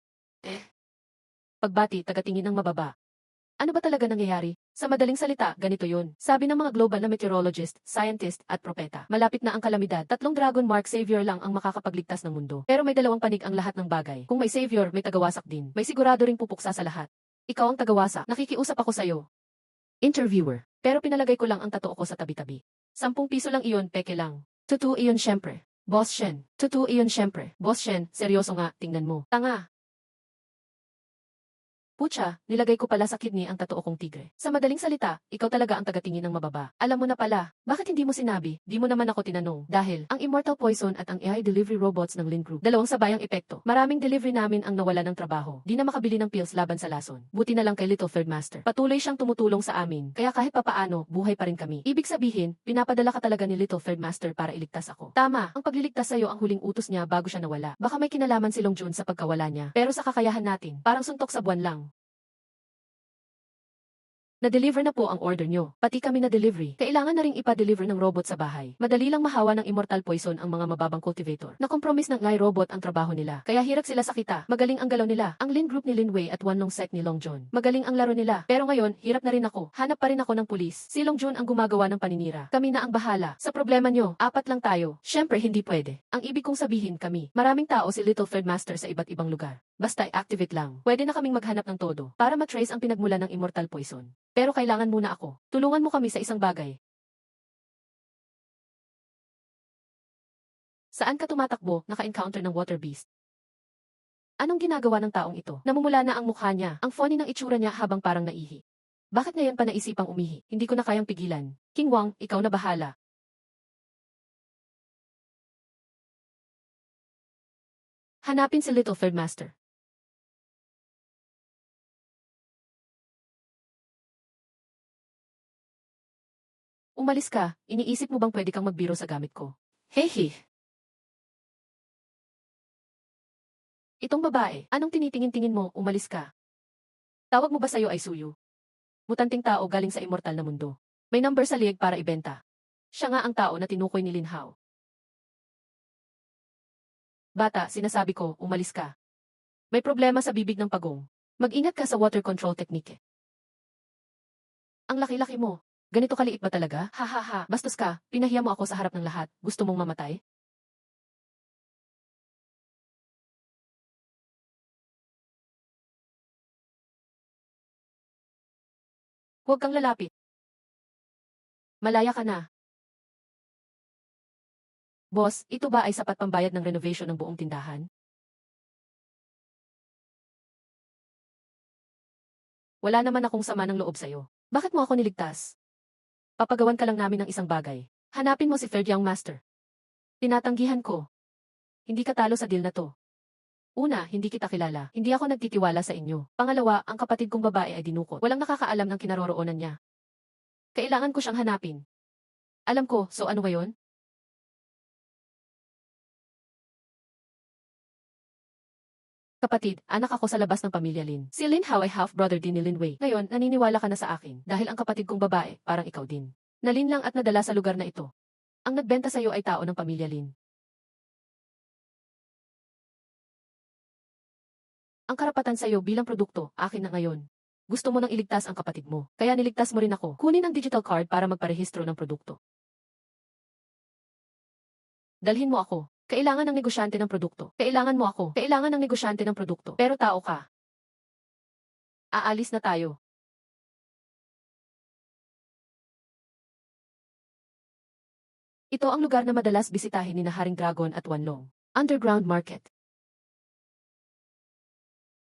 Pagbati, tagatingin ng mababa. Ano ba talaga nangyayari? Sa madaling salita, ganito yun. Sabi ng mga global na meteorologist, scientist, at propeta. Malapit na ang kalamidad. 3 Dragon Mark Savior lang ang makakapagligtas ng mundo. Pero may 2 panig ang lahat ng bagay. Kung may Savior, may tagawasak din. May sigurado ring pupuksa sa lahat. Ikaw ang tagawasak. Nakikiusap ako sa'yo. Interviewer. Pero pinalagay ko lang ang tattoo ko sa tabi-tabi. 10 piso lang iyon, peke lang. Totoo iyon syempre. Boss Shen. Totoo iyon syempre. Boss Shen, seryoso nga, tingnan mo. Tanga. Pucha, nilagay ko pala sa kidney ang tatoo kong tigre. Sa madaling salita, ikaw talaga ang tagatingin ng mababa. Alam mo na pala, bakit hindi mo sinabi? Di mo naman ako tinanong. Dahil, ang Immortal Poison at ang AI delivery robots ng Lin Group, dalawang sabayang epekto. Maraming delivery namin ang nawala ng trabaho. Di na makabili ng pills laban sa lason. Buti na lang kay Little Third Master. Patuloy siyang tumutulong sa amin. Kaya kahit papaano, buhay pa rin kami. Ibig sabihin, pinapadala ka talaga ni Little Third Master para iligtas ako. Tama, ang pagliligtas sa'yo ang huling utos niya bago siya nawala. Baka may kinalaman si Long Jun sa pagkawala niya. Pero sa kakayahan natin, parang suntok sa buwan lang. Na-deliver na po ang order nyo. Pati kami na-delivery. Kailangan na ring ipa-deliver ng robot sa bahay. Madali lang mahawa ng immortal poison ang mga mababang cultivator. Na-compromise ng AI robot ang trabaho nila. Kaya hirap sila sa kita. Magaling ang galaw nila. Ang Lin Group ni Lin Wei at Wanlong Sect ni Long John. Magaling ang laro nila. Pero ngayon, hirap na rin ako. Hanap pa rin ako ng pulis. Si Long John ang gumagawa ng paninira. Kami na ang bahala. Sa problema nyo, 4 lang tayo. Syempre, hindi pwede. Ang ibig kong sabihin kami. Maraming tao si Little Third Master sa iba't ibang lugar. Basta i-activate lang. Pwede na kaming maghanap ng todo para matrace ang pinagmulan ng immortal poison. Pero kailangan muna ako. Tulungan mo kami sa isang bagay. Saan ka tumatakbo, naka-encounter ng water beast? Anong ginagawa ng taong ito? Namumula na ang mukha niya. Ang funny ng itsura niya habang parang naihi. Bakit ngayon pa naisipang umihi? Hindi ko na kayang pigilan. King Wang, ikaw na bahala. Hanapin si Little Third Master. Umalis ka, iniisip mo bang pwede kang magbiro sa gamit ko? Hehe. Itong babae, anong tinitingin-tingin mo, umalis ka? Tawag mo ba sa'yo ay Suyu? Mutanting tao galing sa immortal na mundo. May number sa liig para ibenta. Siya nga ang tao na tinukoy ni Lin Hao. Bata, sinasabi ko, umalis ka. May problema sa bibig ng pagong. Mag-ingat ka sa water control technique. Ang laki-laki mo. Ganito kaliit ba talaga? Ha ha ha, bastos ka, pinahiya mo ako sa harap ng lahat. Gusto mong mamatay? Huwag kang lalapit. Malaya ka na. Boss, ito ba ay sapat pambayad ng renovation ng buong tindahan? Wala naman akong sama ng loob sa'yo. Bakit mo ako niligtas? Papagawan ka lang namin ng isang bagay. Hanapin mo si Third Young Master. Tinatanggihan ko. Hindi ka talo sa deal na to. Una, hindi kita kilala. Hindi ako nagtitiwala sa inyo. Pangalawa, ang kapatid kong babae ay dinukot. Walang nakakaalam ng kinaroroonan niya. Kailangan ko siyang hanapin. Alam ko, so ano ngayon? Kapatid, anak ako sa labas ng pamilya Lin. Si Lin Hao ay half-brother din ni Lin Wei. Ngayon, naniniwala ka na sa akin dahil ang kapatid kong babae, parang ikaw din. Nalin lang at nadala sa lugar na ito. Ang nagbenta sa iyo ay tao ng pamilya Lin. Ang karapatan sa iyo bilang produkto, akin na ngayon. Gusto mo nang iligtas ang kapatid mo, kaya niligtas mo rin ako. Kunin ang digital card para magparehistro ng produkto. Dalhin mo ako. Kailangan ng negosyante ng produkto. Kailangan mo ako. Kailangan ng negosyante ng produkto. Pero tao ka. Aalis na tayo. Ito ang lugar na madalas bisitahin ni na Haring Dragon at Wanlong. Underground Market.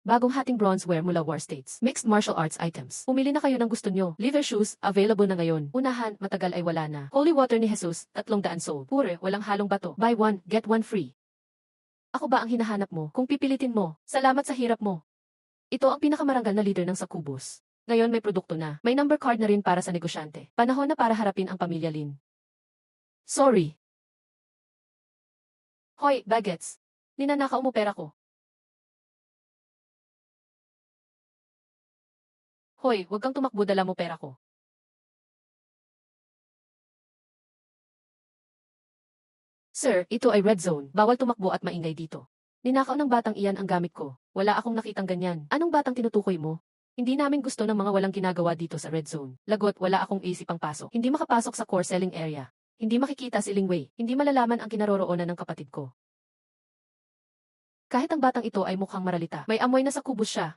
Bagong hating bronzeware mula War States. Mixed martial arts items. Pumili na kayo ng gusto nyo. Leather shoes, available na ngayon. Unahan, matagal ay wala na. Holy water ni Jesus, 300 sold. Pure, walang halong bato. Buy one, get one free. Ako ba ang hinahanap mo? Kung pipilitin mo, salamat sa hirap mo. Ito ang pinakamarangal na leader ng Sakubos. Ngayon may produkto na. May number card na rin para sa negosyante. Panahon na para harapin ang pamilya Lin. Sorry. Hoy, bagets. Ninanakaw mo pera ko. Hoy, huwag kang tumakbo, dala mo pera ko. Sir, ito ay red zone. Bawal tumakbo at maingay dito. Ninakaw ng batang iyan ang gamit ko. Wala akong nakitang ganyan. Anong batang tinutukoy mo? Hindi namin gusto ng mga walang ginagawa dito sa red zone. Lagot, wala akong isipang pasok. Hindi makapasok sa core selling area. Hindi makikita si Ling Wei. Hindi malalaman ang kinaroroonan ng kapatid ko. Kahit ang batang ito ay mukhang maralita, may amoy na sa kubos siya.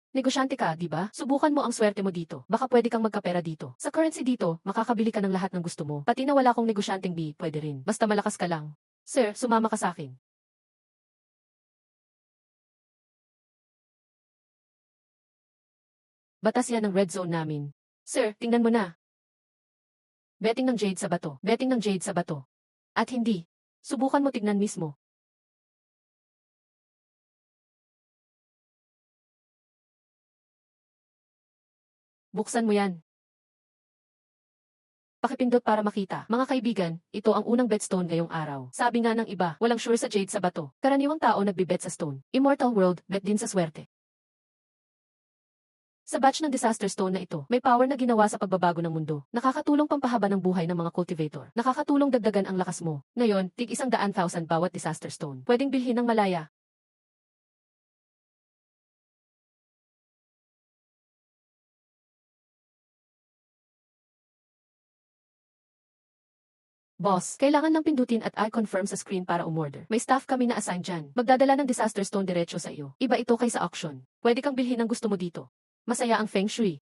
Negosyante ka, di ba? Subukan mo ang swerte mo dito. Baka pwede kang magkapera dito. Sa currency dito, makakabili ka ng lahat ng gusto mo. Pati na wala akong negosyanteng B, pwede rin. Basta malakas ka lang. Sir, sumama ka sa akin. Batas yan ng red zone namin. Sir, tingnan mo na. Betting ng Jade sa bato. Betting ng Jade sa bato. At hindi. Subukan mo tignan mismo. Buksan mo yan. Pakipindot para makita. Mga kaibigan, ito ang unang bet stone ngayong araw. Sabi nga ng iba, walang sure sa Jade sa bato. Karaniwang tao nagbibet sa stone. Immortal World, bet din sa swerte. Sa batch ng Disaster Stone na ito, may power na ginawa sa pagbabago ng mundo. Nakakatulong pampahaba ng buhay ng mga cultivator. Nakakatulong dagdagan ang lakas mo. Ngayon, tig 100,000 bawat Disaster Stone. Pwedeng bilhin ng malaya. Boss, kailangan lang pindutin at I-confirm sa screen para umorder. May staff kami na assign dyan. Magdadala ng Disaster Stone diretso sa iyo. Iba ito kaysa auction. Pwede kang bilhin ang gusto mo dito. Masaya ang Feng Shui.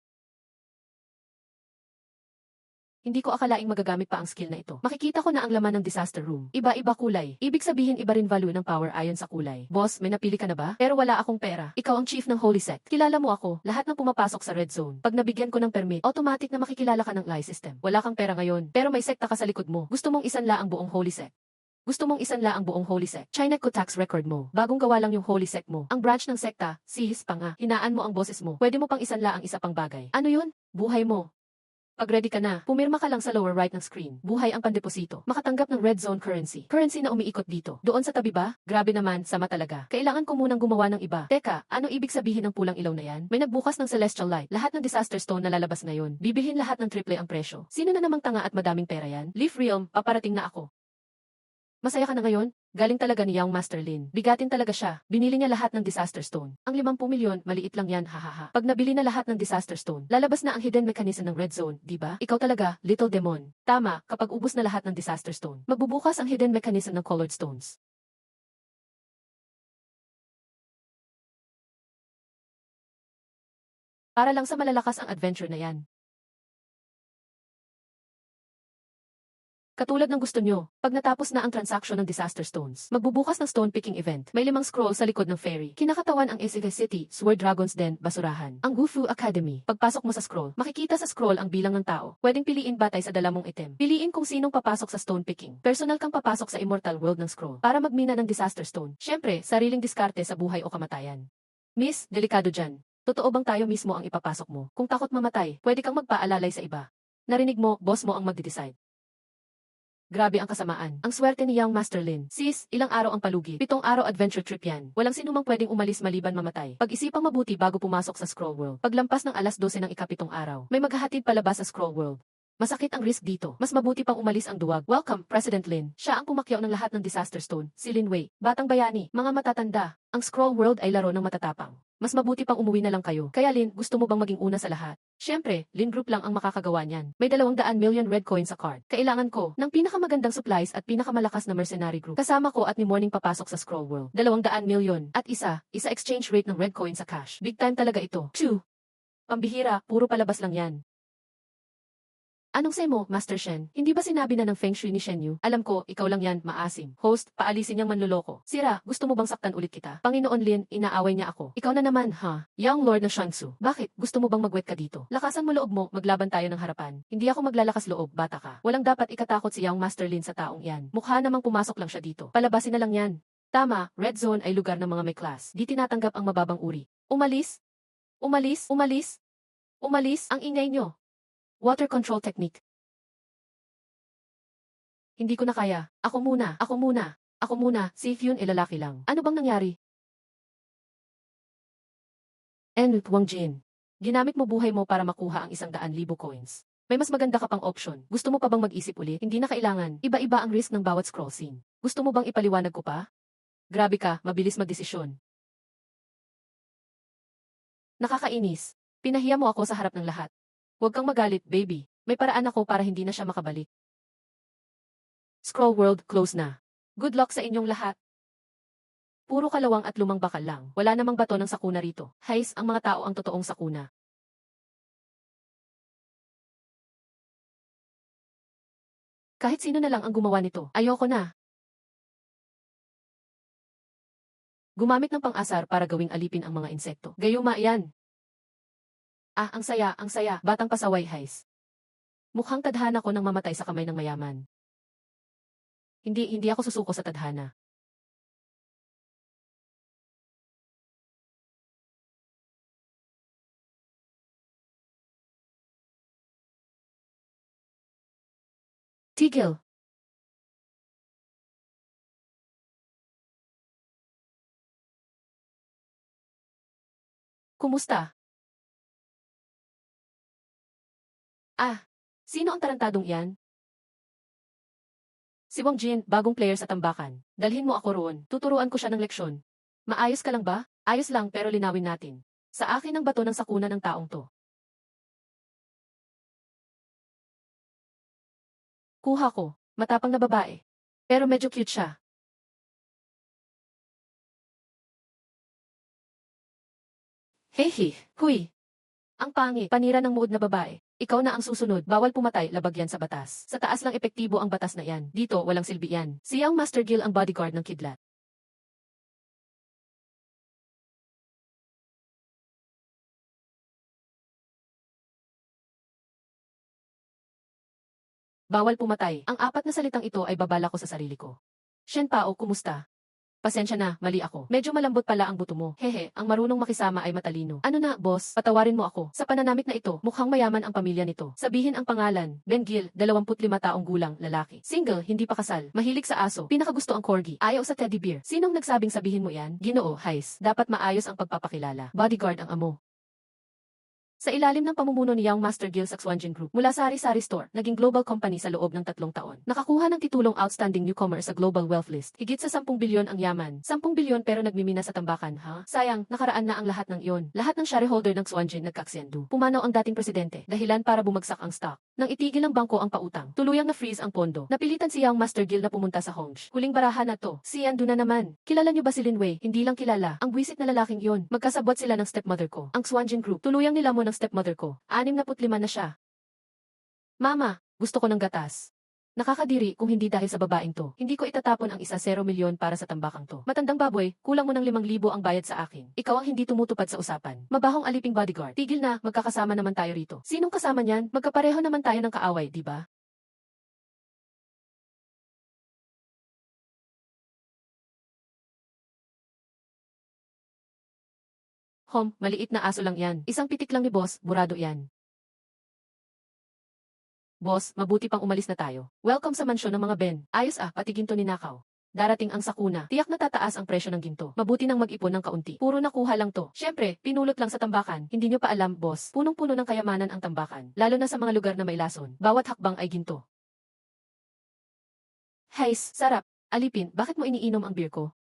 Hindi ko akalaing magagamit pa ang skill na ito. Makikita ko na ang laman ng disaster room. Iba-iba kulay. Ibig sabihin iba rin value ng power ayon sa kulay. Boss, may napili ka na ba? Pero wala akong pera. Ikaw ang chief ng Holy Sect. Kilala mo ako. Lahat ng pumapasok sa red zone. Pag nabigyan ko ng permit, automatic na makikilala ka ng lie system. Wala kang pera ngayon. Pero may sekta ka sa likod mo. Gusto mong isanla ang buong Holy Sect. Gusto mong isanla ang buong Holy Sect. China ko tax record mo. Bagong gawa lang yung Holy Sect mo. Ang branch ng sekta, sihis pa nga. Hinaan mo ang boses mo. Pwede mo pang isanla ang isa pang bagay. Ano yun? Buhay mo. Pag ready ka na, pumirma ka lang sa lower right ng screen. Buhay ang pandeposito. Makatanggap ng red zone currency. Currency na umiikot dito. Doon sa tabi ba? Grabe naman, sama talaga. Kailangan ko munang gumawa ng iba. Teka, ano ibig sabihin ng pulang ilaw na yan? May nagbukas ng celestial light. Lahat ng disaster stone na lalabas ngayon. Bibilhin lahat ng triple ang presyo. Sino na namang tanga at madaming pera yan? Leaf Realm, paparating na ako. Masaya ka na ngayon? Galing talaga ni Young Master Lin. Bigatin talaga siya. Binili niya lahat ng Disaster Stone. Ang 50 milyon, maliit lang yan, hahaha. Pag nabili na lahat ng Disaster Stone, lalabas na ang hidden mechanism ng Red Zone, di ba? Ikaw talaga, Little Demon. Tama, kapag ubos na lahat ng Disaster Stone, magbubukas ang hidden mechanism ng Colored Stones. Para lang sa malalakas ang adventure na yan. Katulad ng gusto nyo, pag natapos na ang transaction ng Disaster Stones, magbubukas ng Stone Picking Event. May 5 scroll sa likod ng ferry. Kinakatawan ang Isiga City, Sword Dragons Den, Basurahan. Ang Gufu Academy. Pagpasok mo sa scroll, makikita sa scroll ang bilang ng tao. Pwedeng piliin batay sa dala mong item. Piliin kung sinong papasok sa Stone Picking. Personal kang papasok sa Immortal World ng scroll para magmina ng Disaster Stone. Syempre, sariling diskarte sa buhay o kamatayan. Miss, delikado dyan. Totoo bang tayo mismo ang ipapasok mo? Kung takot mamatay, pwede kang magpaalalay sa iba. Narinig mo, boss mo ang magde-decide. Grabe ang kasamaan. Ang swerte ni Young Master Lin. Sis, ilang araw ang palugi. 7 araw adventure trip yan. Walang sinumang pwedeng umalis maliban mamatay. Pag-isipang mabuti bago pumasok sa Scroll World. Paglampas ng 12:00 ng ika-7 araw, may maghahatid palabas sa Scroll World. Masakit ang risk dito. Mas mabuti pang umalis ang duwag. Welcome, President Lin. Siya ang pumakyaw ng lahat ng Disaster Stone. Si Lin Wei. Batang bayani. Mga matatanda. Ang Scroll World ay laro ng matatapang. Mas mabuti pang umuwi na lang kayo. Kaya Lin, gusto mo bang maging una sa lahat? Siyempre, Lin Group lang ang makakagawa niyan. May 200 million red coins sa card. Kailangan ko ng pinakamagandang supplies at pinakamalakas na mercenary group. Kasama ko at ni Morning papasok sa Scroll World. 200 million. At isa exchange rate ng red coin sa cash. Big time talaga ito. Chew! Pambihira, puro palabas lang yan. Anong say mo, Master Shen? Hindi ba sinabi na ng Feng Shui ni Shen Yu? Alam ko, ikaw lang yan, maasim. Host, paalisin niyang manloloko. Sira, gusto mo bang saktan ulit kita? Panginoon Lin, inaaway niya ako. Ikaw na naman, ha? Young Lord ng Shangsu. Bakit? Gusto mo bang magwet ka dito? Lakasan mo loob mo, maglaban tayo ng harapan. Hindi ako maglalakas loob, bata ka. Walang dapat ikatakot si Young Master Lin sa taong yan. Mukha namang pumasok lang siya dito. Palabasin na lang yan. Tama, Red Zone ay lugar ng mga may class. Di tinatanggap ang mababang uri. Umalis? Umalis? Umalis? Umalis? Ang ingay nyo. Water control technique. Hindi ko na kaya. Ako muna, ako muna, ako muna, safe yun lalaki lang. Ano bang nangyari? Wang Jin. Ginamit mo buhay mo para makuha ang 100,000 coins. May mas maganda ka pang option. Gusto mo pa bang mag-isip ulit? Hindi na kailangan. Iba-iba ang risk ng bawat scroll scene. Gusto mo bang ipaliwanag ko pa? Grabe ka, mabilis magdesisyon. Nakakainis. Pinahiya mo ako sa harap ng lahat. Huwag kang magalit, baby. May paraan ako para hindi na siya makabalik. Scroll World, close na. Good luck sa inyong lahat. Puro kalawang at lumang bakal lang. Wala namang bato ng sakuna rito. Hays, ang mga tao ang totoong sakuna. Kahit sino na lang ang gumawa nito, ayoko na. Gumamit ng pang-asar para gawing alipin ang mga insekto. Gayuma yan. Ah, ang saya, batang pasaway, Hays. Mukhang tadhana ko nang mamatay sa kamay ng mayaman. Hindi ako susuko sa tadhana. Tigil. Kumusta? Ah, sino ang tarantadong iyan? Si Wang Jin, bagong player sa tambakan. Dalhin mo ako roon. Tuturuan ko siya ng leksyon. Maayos ka lang ba? Ayos lang pero linawin natin. Sa akin ang bato ng sakuna ng taong to. Kuha ko. Matapang na babae. Pero medyo cute siya. Hehe, huy. Ang pangit, panira ng muod na babae. Ikaw na ang susunod, bawal pumatay, labag yan sa batas. Sa taas lang epektibo ang batas na yan. Dito, walang silbi yan. Si Young Master Gil ang bodyguard ng kidlat. Bawal pumatay. Ang apat na salitang ito ay babala ko sa sarili ko. Shen Pao, kumusta? Pasensya na, mali ako. Medyo malambot pala ang buto mo. Hehe, ang marunong makisama ay matalino. Ano na, boss? Patawarin mo ako. Sa pananamit na ito, mukhang mayaman ang pamilya nito. Sabihin ang pangalan. Ben Gil, 25 taong gulang, lalaki. Single, hindi pa kasal. Mahilig sa aso. Pinakagusto ang corgi. Ayaw sa teddy bear. Sinong nagsabing sabihin mo yan? Ginoo, Heis. Dapat maayos ang pagpapakilala. Bodyguard ang amo. Sa ilalim ng pamumuno ni Young Master Gil Saxwanjin Group, mula sari-sari store, naging global company sa loob ng 3 taon. Nakakuha ng titulong Outstanding Newcomer sa Global Wealth List. Higit sa 10 bilyon ang yaman. 10 bilyon pero nagmimina sa tambakan, ha? Sayang, nakaraan na ang lahat ng iyon. Lahat ng shareholder ng Xwanjin nagkaksyendu. Pumanaw ang dating presidente, dahilan para bumagsak ang stock. Nang itigil ng bangko ang pautang, tuluyang na-freeze ang pondo. Napilitan si Young Master Gil na pumunta sa Hongsh. Huling barahan na to, si Yandu na naman. Kilala niyo ba si Lin Wei? Hindi lang kilala. Ang buwisit na lalaking iyon. Magkasabwat sila ng stepmother ko. Ang Xwanjin Group, tuluyang nilamon ng stepmother ko. 65 na siya. Mama, gusto ko ng gatas. Nakakadiri kung hindi dahil sa babaeng to. Hindi ko itatapon ang 1 milyon para sa tambakang to. Matandang baboy, kulang mo ng 5,000 ang bayad sa akin. Ikaw ang hindi tumutupad sa usapan. Mabahong aliping bodyguard. Tigil na, magkakasama naman tayo rito. Sinong kasama niyan? Magkapareho naman tayo ng kaaway, di ba? Maliit na aso lang yan. Isang pitik lang ni boss, burado yan. Boss, mabuti pang umalis na tayo. Welcome sa mansyon ng mga Ben. Ayos pati ginto ninakaw. Darating ang sakuna. Tiyak na tataas ang presyo ng ginto. Mabuti nang mag-ipon ng kaunti. Puro nakuha lang to. Syempre, pinulot lang sa tambakan. Hindi nyo pa alam, boss. Punong-puno ng kayamanan ang tambakan. Lalo na sa mga lugar na may lason. Bawat hakbang ay ginto. Heis, sarap. Alipin, bakit mo iniinom ang beer ko?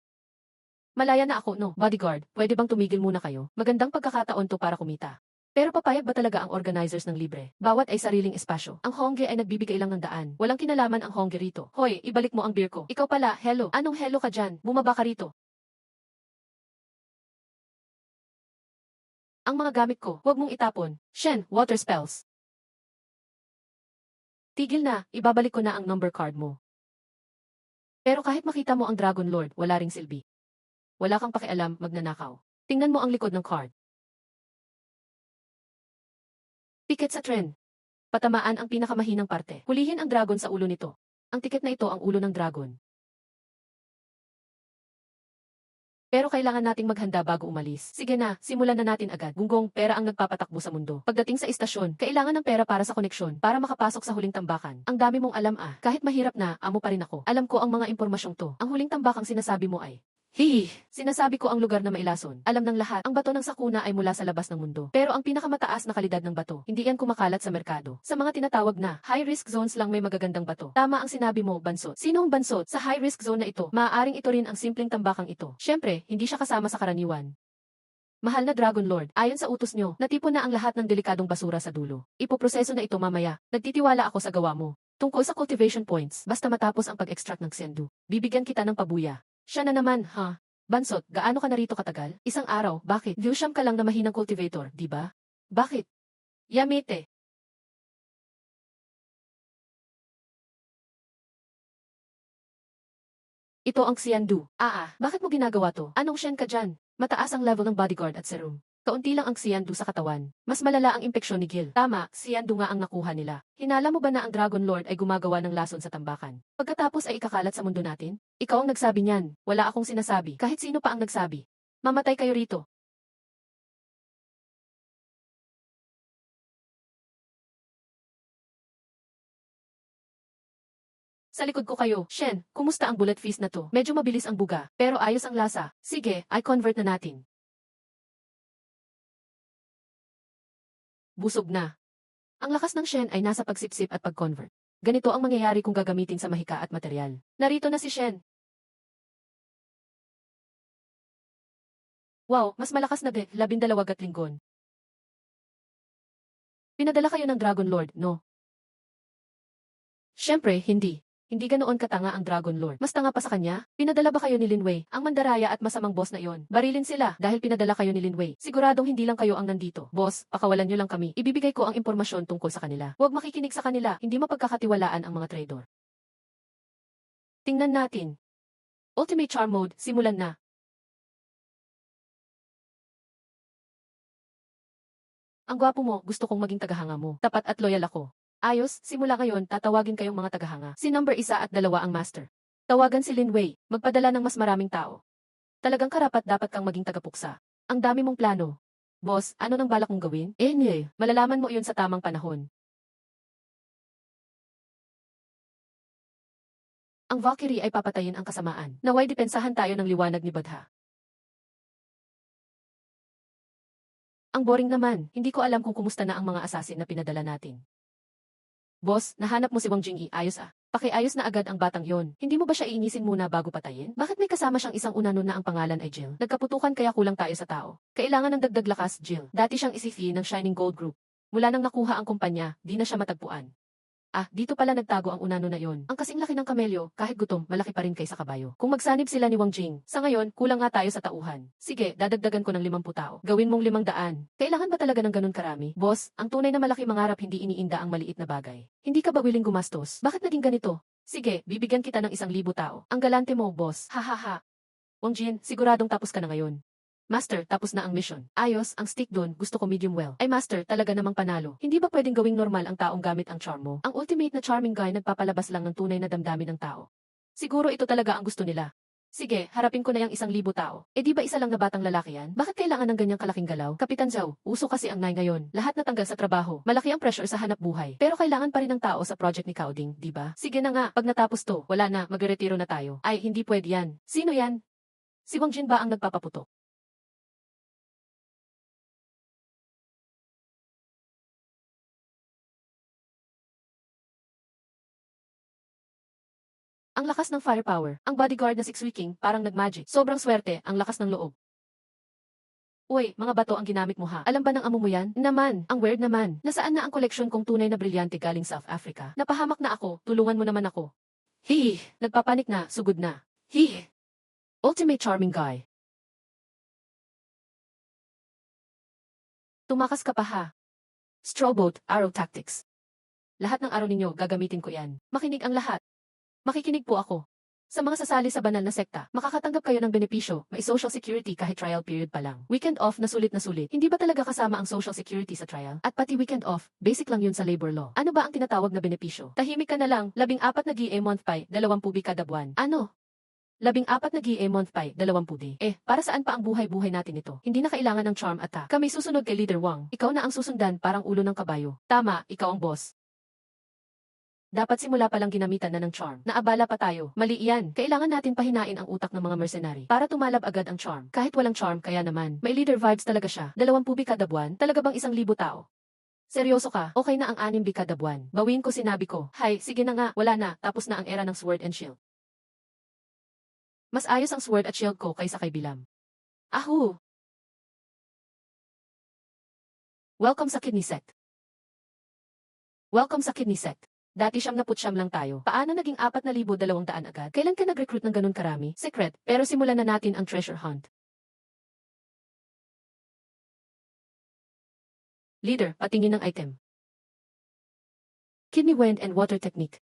Malaya na ako, no? Bodyguard, pwede bang tumigil muna kayo? Magandang pagkakataon to para kumita. Pero papayag ba talaga ang organizers ng libre? Bawat ay sariling espasyo. Ang Hongge ay nagbibigay lang ng daan. Walang kinalaman ang Hongge rito. Hoy, ibalik mo ang beer ko. Ikaw pala, hello. Anong hello ka dyan? Bumaba ka rito. Ang mga gamit ko, huwag mong itapon. Shen, water spells. Tigil na, ibabalik ko na ang number card mo. Pero kahit makita mo ang Dragon Lord, wala ring silbi. Wala kang pakialam, magnanakaw. Tingnan mo ang likod ng card. Tiket sa trend. Patamaan ang pinakamahinang parte. Hulihin ang dragon sa ulo nito. Ang tiket na ito ang ulo ng dragon. Pero kailangan nating maghanda bago umalis. Sige na, simulan na natin agad. Gunggong, pera ang nagpapatakbo sa mundo. Pagdating sa istasyon, kailangan ng pera para sa koneksyon, para makapasok sa huling tambakan. Ang dami mong alam Kahit mahirap na, amo pa rin ako. Alam ko ang mga impormasyong to. Ang huling tambakang sinasabi mo ay hihi, sinasabi ko ang lugar na mailason. Alam ng lahat, ang bato ng sakuna ay mula sa labas ng mundo. Pero ang pinakamataas na kalidad ng bato, hindi yan kumakalat sa merkado. Sa mga tinatawag na high-risk zones lang may magagandang bato. Tama ang sinabi mo, bansot. Sino ang bansot? Sa high-risk zone na ito, maaaring ito rin ang simpleng tambakang ito. Syempre, hindi siya kasama sa karaniwan. Mahal na Dragon Lord, ayon sa utos nyo, natipon na ang lahat ng delikadong basura sa dulo. Ipoproseso na ito mamaya. Nagtitiwala ako sa gawa mo. Tungkol sa cultivation points, basta matapos ang pag-extract ng Xendu, bibigyan kita ng pabuya. Siya na naman, ha? Bansot, gaano ka narito katagal? Isang araw, bakit? Viewsham ka lang na mahinang cultivator, di ba? Bakit? Yamete. Ito ang Xiandu. Bakit mo ginagawa to? Anong Shen ka dyan? Mataas ang level ng bodyguard at serum. Kaunti lang ang Xiandu sa katawan. Mas malala ang impeksyon ni Gil. Tama, Xiandu nga ang nakuha nila. Hinala mo ba na ang Dragon Lord ay gumagawa ng lason sa tambakan? Pagkatapos ay ikakalat sa mundo natin? Ikaw ang nagsabi niyan. Wala akong sinasabi. Kahit sino pa ang nagsabi. Mamatay kayo rito. Sa likod ko kayo, Shen, kumusta ang bullet feast na to? Medyo mabilis ang buga, pero ayos ang lasa. Sige, i-convert na natin. Busog na. Ang lakas ng Shen ay nasa pagsipsip at pag-convert. Ganito ang mangyayari kung gagamitin sa mahika at material. Narito na si Shen. Wow, mas malakas na 12 gatlinggon. Pinadala kayo ng Dragon Lord, no? Siyempre, hindi. Hindi ganoon katanga ang Dragon Lord. Mas tanga pa sa kanya? Pinadala ba kayo ni Lin Wei? Ang mandaraya at masamang boss na iyon. Barilin sila dahil pinadala kayo ni Lin Wei. Siguradong hindi lang kayo ang nandito. Boss, pakawalan niyo lang kami. Ibibigay ko ang impormasyon tungkol sa kanila. Huwag makikinig sa kanila. Hindi mapagkakatiwalaan ang mga traidor. Tingnan natin. Ultimate Charm Mode, simulan na. Ang gwapo mo, gusto kong maging tagahanga mo. Tapat at loyal ako. Ayos, simula ngayon, tatawagin kayong mga tagahanga. Si number 1 at 2 ang master. Tawagan si Lin Wei, magpadala ng mas maraming tao. Talagang karapat dapat kang maging tagapuksa. Ang dami mong plano. Boss, ano nang balak mong gawin? Malalaman mo iyon sa tamang panahon. Ang Valkyrie ay papatayin ang kasamaan. Naway depensahan tayo ng liwanag ni Badha. Ang boring naman, hindi ko alam kung kumusta na ang mga assassin na pinadala natin. Boss, nahanap mo si Wang Jingyi, ayos ah. Pakiayos na agad ang batang yon. Hindi mo ba siya iinisin muna bago patayin? Bakit may kasama siyang isang unanon na ang pangalan ay Jill? Nagkaputukan kaya kulang tayo sa tao. Kailangan ng dagdag lakas, Jill. Dati siyang isifi ng Shining Gold Group. Mula nang nakuha ang kumpanya, di na siya matagpuan. Ah, dito pala nagtago ang unano na yon. Ang kasing laki ng kamelyo, kahit gutom, malaki pa rin kaysa kabayo. Kung magsanib sila ni Wang Jing, sa ngayon, kulang nga tayo sa tauhan. Sige, dadagdagan ko ng 50 tao. Gawin mong 500. Kailangan ba talaga ng ganun karami? Boss, ang tunay na malaki mangarap hindi iniinda ang maliit na bagay. Hindi ka ba willing gumastos? Bakit naging ganito? Sige, bibigyan kita ng 1,000 tao. Ang galante mo, boss. Hahaha. Wang Jin, siguradong tapos ka na ngayon. Master, tapos na ang mission. Ayos, ang stick doon, gusto ko medium well. Ay master, talaga namang panalo. Hindi ba pwedeng gawing normal ang taong gamit ang charm mo? Ang ultimate na charming guy nagpapalabas lang ng tunay na damdamin ng tao. Siguro ito talaga ang gusto nila. Sige, harapin ko na yung 1,000 tao. Eh di ba isa lang na batang lalaki yan? Bakit kailangan ng ganyang kalaking galaw? Kapitan Zhao, uso kasi ang 9 ngayon. Lahat natanggal sa trabaho. Malaki ang pressure sa hanap buhay. Pero kailangan pa rin ng tao sa project ni Kaoding, di ba? Sige na nga, pag natapos to, wala na, magre-retiro na tayo. Ay, hindi pwede yan. Sino yan? Si Wang Jin ba ang nagpapaputok? Ang lakas ng firepower. Ang bodyguard na 6 Wiking, parang nagmagic. Sobrang swerte, ang lakas ng loob. Uy, mga bato ang ginamit mo ha. Alam ba ng amo mo yan? Naman, ang weird naman. Nasaan na ang koleksyon kong tunay na brilyante galing South Africa? Napahamak na ako, tulungan mo naman ako. Hihi, nagpapanik na, sugod na. Hihi. Ultimate charming guy. Tumakas ka pa ha. Strawboat, arrow tactics. Lahat ng araw ninyo, gagamitin ko yan. Makinig ang lahat. Makikinig po ako. Sa mga sasali sa banal na sekta, makakatanggap kayo ng benepisyo, may social security kahit trial period pa lang. Weekend off na sulit na sulit. Hindi ba talaga kasama ang social security sa trial? At pati weekend off, basic lang yun sa labor law. Ano ba ang tinatawag na benepisyo? Tahimik ka na lang, 14 na GA month pay, 20 kada buwan. Ano? 14 na GA month pay, 20 day. Para saan pa ang buhay-buhay natin ito? Hindi na kailangan ng charm attack. Kami susunod kay Leader Wang. Ikaw na ang susundan parang ulo ng kabayo. Tama, ikaw ang boss. Dapat simula pa lang ginamitan na ng charm. Naabala pa tayo. Mali iyan. Kailangan natin pahinain ang utak ng mga mercenary para tumalab agad ang charm. Kahit walang charm, kaya naman. May leader vibes talaga siya. 20 kada buwan, talaga bang 1,000 tao? Seryoso ka? Okay na ang 6 kada buwan. Bawin ko sinabi ko. Hay, sige na nga, wala na. Tapos na ang era ng sword and shield. Mas ayos ang sword at shield ko kaysa kay Bilam. Ahu! Welcome sa kidney sect. Welcome sa kidney sect. Dati 79 lang tayo. Paano naging 4,200 agad? Kailan ka nag-recruit ng ganun karami? Secret, pero simulan na natin ang treasure hunt. Leader, patingin ng item. Kidney wind and water technique.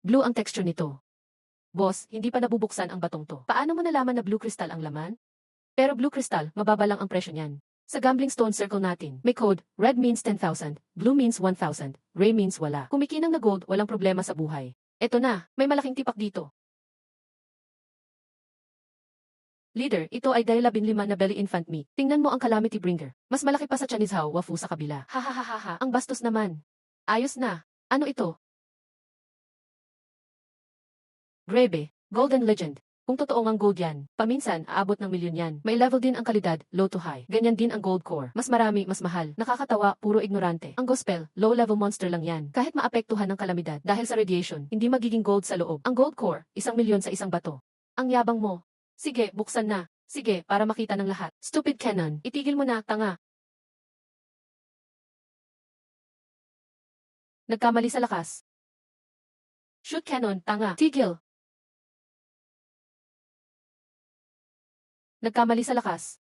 Blue ang texture nito. Boss, hindi pa nabubuksan ang batong to. Paano mo nalaman na blue crystal ang laman? Pero blue crystal, mababa lang ang presyo niyan. Sa gambling stone circle natin, may code, red means 10,000, blue means 1,000, gray means wala. Kumikinang na gold, walang problema sa buhay. Eto na, may malaking tipak dito. Leader, ito ay dahil 15 na belly infant meat. Tingnan mo ang calamity bringer. Mas malaki pa sa Chinese Hao Wafu sa kabila. Hahaha, ang bastos naman. Ayos na. Ano ito? Grebe, golden legend. Kung totoo ngang gold yan, paminsan aabot ng milyon yan. May level din ang kalidad, low to high. Ganyan din ang gold core. Mas marami, mas mahal. Nakakatawa, puro ignorante. Ang gospel, low level monster lang yan. Kahit maapektuhan ng kalamidad dahil sa radiation, hindi magiging gold sa loob. Ang gold core, 1,000,000 sa isang bato. Ang yabang mo. Sige, buksan na. Sige, para makita ng lahat. Stupid Canon, itigil mo na, tanga. Nagkamali sa lakas. Shoot cannon, tanga. Tigil. Nagkamali sa lakas.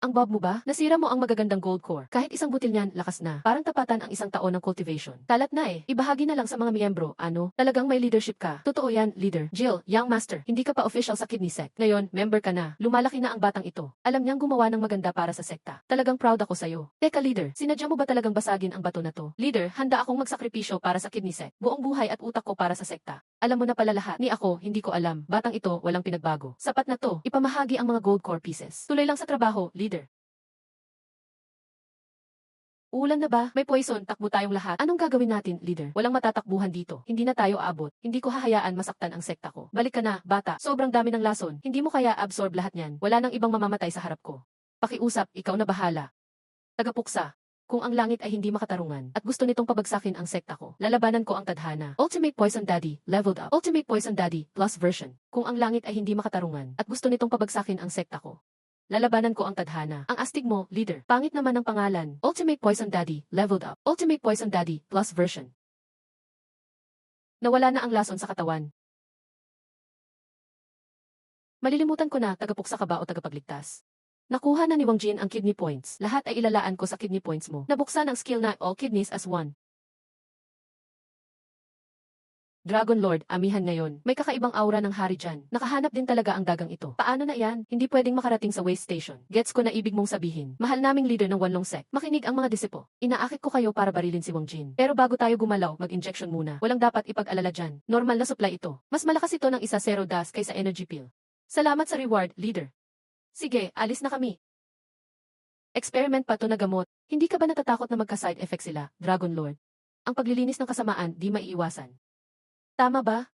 Ang bob mo ba? Nasira mo ang magagandang gold core. Kahit isang butil niyan, lakas na. Parang tapatan ang isang taon ng cultivation. Kalat na eh. Ibahagi na lang sa mga miyembro. Ano? Talagang may leadership ka. Totoo yan, leader. Jill, young master. Hindi ka pa official sa kidney sect. Ngayon, member ka na. Lumalaki na ang batang ito. Alam niyang gumawa ng maganda para sa sekta. Talagang proud ako sa'yo. Teka, leader. Sinadya mo ba talagang basagin ang bato na to? Leader, handa akong magsakripisyo para sa kidney sect. Buong buhay at utak ko para sa sekta. Alam mo na pala lahat. Ni ako, hindi ko alam. Batang ito, walang pinagbago. Sapat na to. Ipamahagi ang mga gold core pieces. Tuloy lang sa trabaho, leader. Uulan na ba? May poison, takbo tayong lahat. Anong gagawin natin, leader? Walang matatakbuhan dito. Hindi na tayo aabot. Hindi ko hahayaan masaktan ang sekta ko. Balik ka na, bata. Sobrang dami ng lason. Hindi mo kaya absorb lahat niyan. Wala nang ibang mamamatay sa harap ko. Pakiusap, ikaw na bahala. Tagapuksa. Kung ang langit ay hindi makatarungan at gusto nitong pabagsakin ang sekta ko, lalabanan ko ang tadhana. Ultimate Poison Daddy, leveled up. Ultimate Poison Daddy, plus version. Kung ang langit ay hindi makatarungan at gusto nitong pabagsakin ang sekta ko, lalabanan ko ang tadhana. Ang astig mo, leader. Pangit naman ang pangalan. Ultimate Poison Daddy, leveled up. Ultimate Poison Daddy, plus version. Nawala na ang lason sa katawan. Malilimutan ko na, tagapuksa ka ba o tagapagligtas? Nakuha na ni Wang Jin ang kidney points. Lahat ay ilalaan ko sa kidney points mo. Nabuksan ang skill na all kidneys as one. Dragon Lord, amihan ngayon. May kakaibang aura ng hari dyan. Nakahanap din talaga ang dagang ito. Paano na yan? Hindi pwedeng makarating sa waste station. Gets ko na ibig mong sabihin. Mahal naming leader ng Wanlong Sect. Makinig ang mga disipo. Inaakit ko kayo para barilin si Wang Jin. Pero bago tayo gumalaw, mag-injection muna. Walang dapat ipag-alala dyan. Normal na supply ito. Mas malakas ito ng isa zero das kaysa energy pill. Salamat sa reward, leader. Sige, alis na kami. Experiment pa to na gamot. Hindi ka ba natatakot na magka-side effect sila, Dragon Lord? Ang paglilinis ng kasamaan, di maiiwasan. Tama ba?